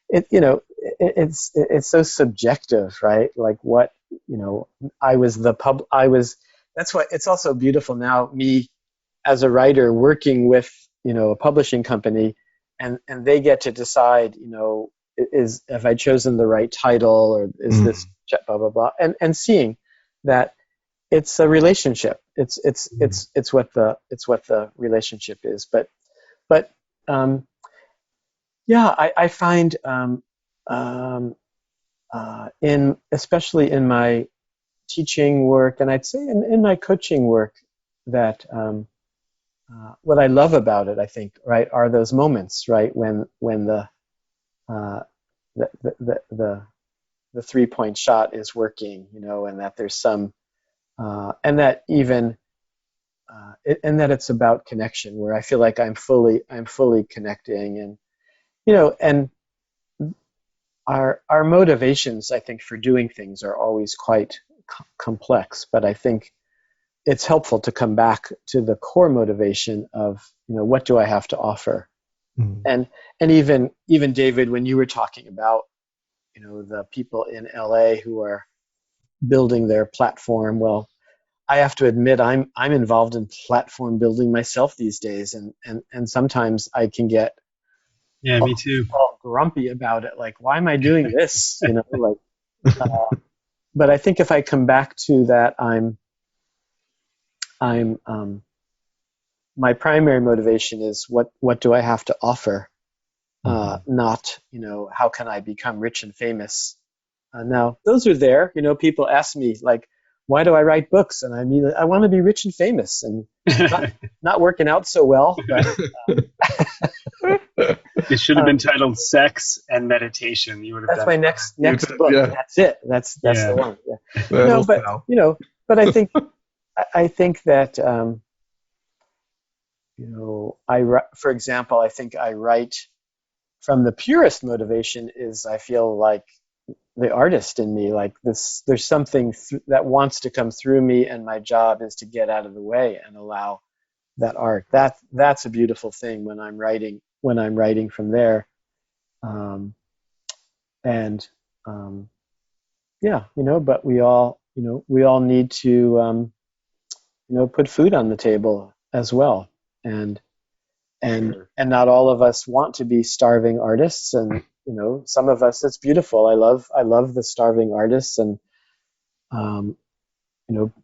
it's so subjective, right? Like what, that's why it's also beautiful now, me as a writer working with, a publishing company, and they get to decide, have I chosen the right title, or is this blah, blah, blah, and seeing that it's a relationship. It's what the relationship is. But I find, especially in my teaching work, and I'd say in my coaching work, that what I love about it, I think, right, are those moments, right, when the 3-point shot is working, and that there's some, and that even, and that it's about connection, where I feel like I'm fully connecting, and and our motivations, I think, for doing things are always quite complex, but I think it's helpful to come back to the core motivation of, what do I have to offer? And even David, when you were talking about, the people in LA who are building their platform, well, I have to admit I'm involved in platform building myself these days, and sometimes I can get me too, all grumpy about it, like, why am I doing this? But I think if I come back to that, I'm my primary motivation is what do I have to offer, not how can I become rich and famous. Now those are there. People ask me, like, why do I write books? And I mean, I want to be rich and famous, and not working out so well. But, It should have been titled Sex and Meditation. You would have That's done my it. next book. Yeah. That's it. That's Yeah. the one. Yeah. That'll But sell. but I think that for example, I think I write from the purest motivation is I feel like the artist in me, like this. There's something that wants to come through me, and my job is to get out of the way and allow that art. That's a beautiful thing when I'm writing. When I'm writing from there, and yeah, but we all need to put food on the table as well, and not all of us want to be starving artists, and some of us, it's beautiful. I love the starving artists, and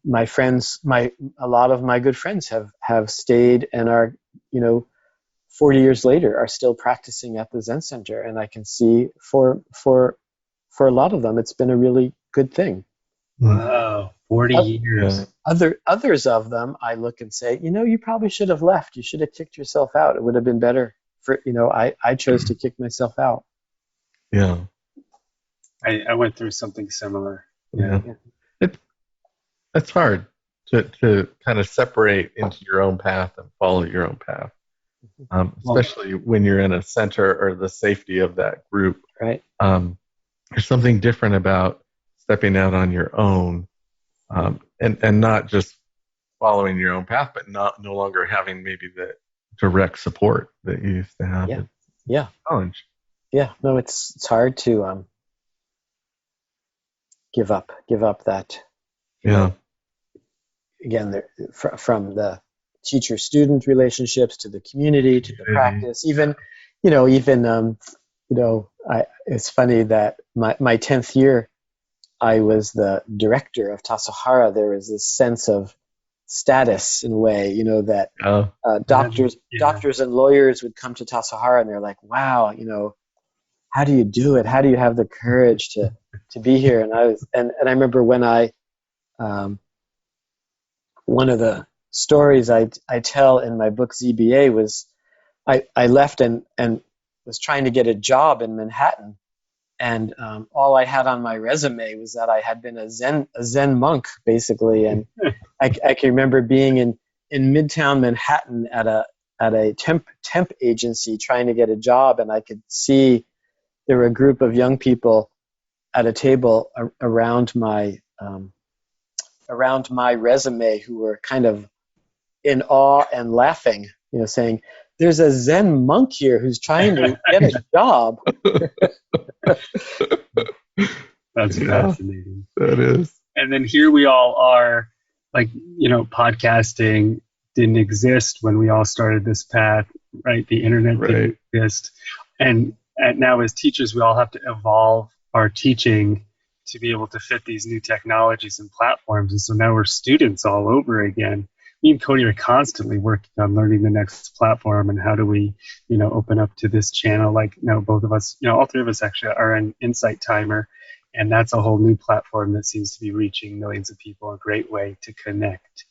my friends, a lot of my good friends have stayed and are 40 years later are still practicing at the Zen Center, and I can see for a lot of them it's been a really good thing. Wow, 40 years. Others of them, I look and say, you probably should have left. You should have kicked yourself out. It would have been better for, I chose to kick myself out. Yeah. I went through something similar. Yeah. It's hard to kind of separate into your own path and follow your own path, especially when you're in a center or the safety of that group. Right. There's something different about stepping out on your own, and not just following your own path, but no longer having maybe the direct support that you used to have. Yeah. It's a challenge. Yeah. No, it's hard to give up that. Yeah. Again, from the teacher-student relationships to the community to the practice, it's funny that my 10th year, I was the director of Tassajara. There was this sense of status in a way, that doctors and lawyers would come to Tassajara and they're like, wow, how do you do it? How do you have the courage to be here? And I remember when one of the stories I tell in my book ZBA was I left and was trying to get a job in Manhattan. And all I had on my resume was that I had been a Zen monk, basically. And I can remember being in Midtown Manhattan at a temp agency trying to get a job, and I could see there were a group of young people at a table around my resume who were kind of in awe and laughing, saying, "There's a Zen monk here who's trying to get a job." That's fascinating. That is. And then here we all are, like, podcasting didn't exist when we all started this path, right? The internet didn't exist. And now as teachers, we all have to evolve our teaching to be able to fit these new technologies and platforms. And so now we're students all over again. Me and Cody are constantly working on learning the next platform and how do we, open up to this channel. Like now both of us, all three of us actually are an Insight Timer, and that's a whole new platform that seems to be reaching millions of people, a great way to connect.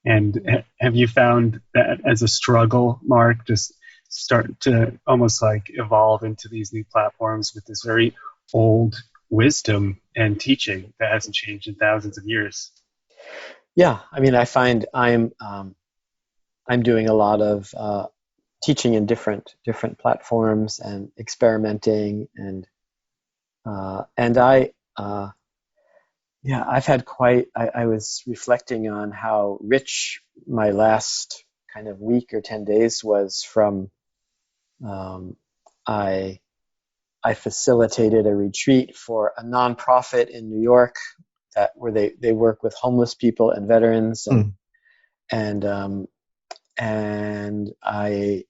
And have you found that as a struggle, Mark, just start to almost like evolve into these new platforms with this very old wisdom and teaching that hasn't changed in thousands of years? Yeah, I mean, I find I'm doing a lot of teaching in different platforms and experimenting, and I've had I was reflecting on how rich my last kind of week or 10 days was from I facilitated a retreat for a nonprofit in New York where they work with homeless people and veterans, and I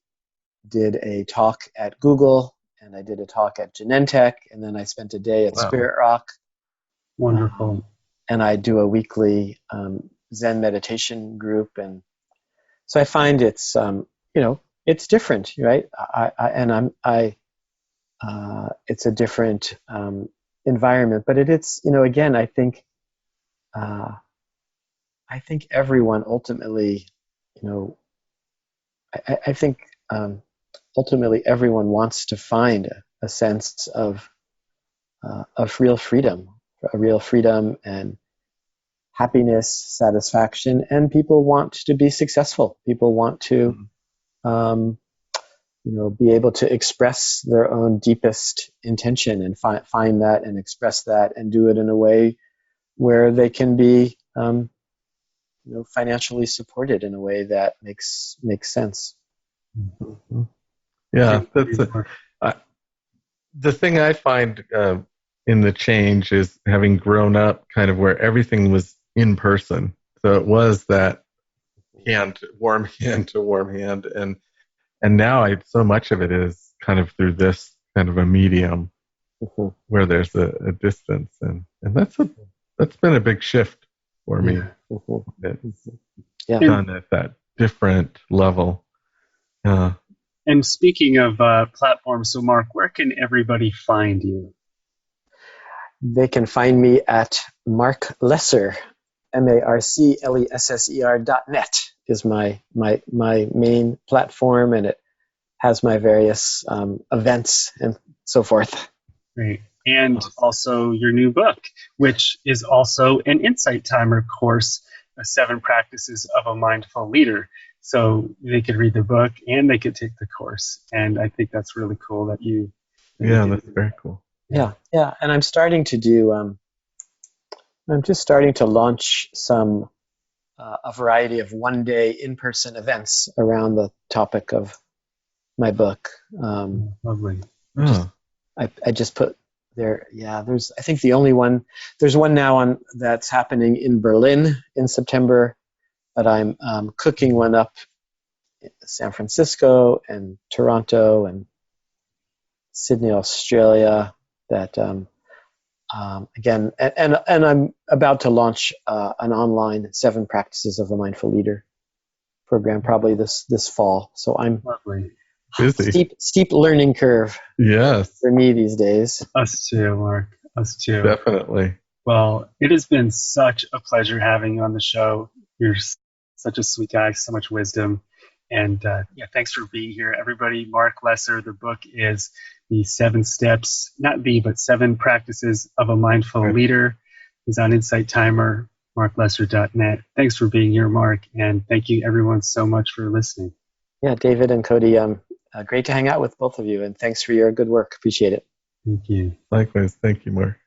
did a talk at Google, and I did a talk at Genentech, and then I spent a day at Spirit Rock. Wonderful. And I do a weekly Zen meditation group, and so I find it's it's different, right? It's a different environment, but it's again, I think everyone ultimately, I think ultimately everyone wants to find a sense of real freedom, and happiness, satisfaction, and people want to be successful. People want to, be able to express their own deepest intention and find that and express that and do it in a way where they can be, financially supported in a way that makes sense. Mm-hmm. Yeah, the thing I find in the change is having grown up kind of where everything was in person. So it was that warm hand to warm hand, and now so much of it is kind of through this kind of a medium where there's a distance, and that's been a big shift for me. It's done at that different level. And speaking of platforms, so Marc, where can everybody find you? They can find me at Marc Lesser, MarcLesser.net is my main platform, and it has my various events and so forth. Great. And also your new book, which is also an Insight Timer course, 7 Practices of a Mindful Leader. So they could read the book and they could take the course. And I think that's really cool that you... Yeah, that's very cool. Yeah. And I'm starting to do... I'm just starting to launch a variety of one-day in-person events around the topic of my book. Lovely. I just put there, there's, I think there's one now that's happening in Berlin in September, but I'm cooking one up in San Francisco and Toronto and Sydney, Australia, that again, and I'm about to launch an online 7 Practices of a Mindful Leader program probably this fall. So I'm lovely. Steep learning curve. Yes. For me these days. Us too, Marc. Us too. Definitely. Well, it has been such a pleasure having you on the show. You're such a sweet guy, so much wisdom. And thanks for being here, everybody. Marc Lesser, the book is the 7 Practices of a Mindful Leader. Is on Insight Timer, marclesser.net. Thanks for being here, Marc, and thank you everyone so much for listening. Yeah, David and Cody, great to hang out with both of you, and thanks for your good work. Appreciate it. Thank you. Likewise. Thank you, Marc.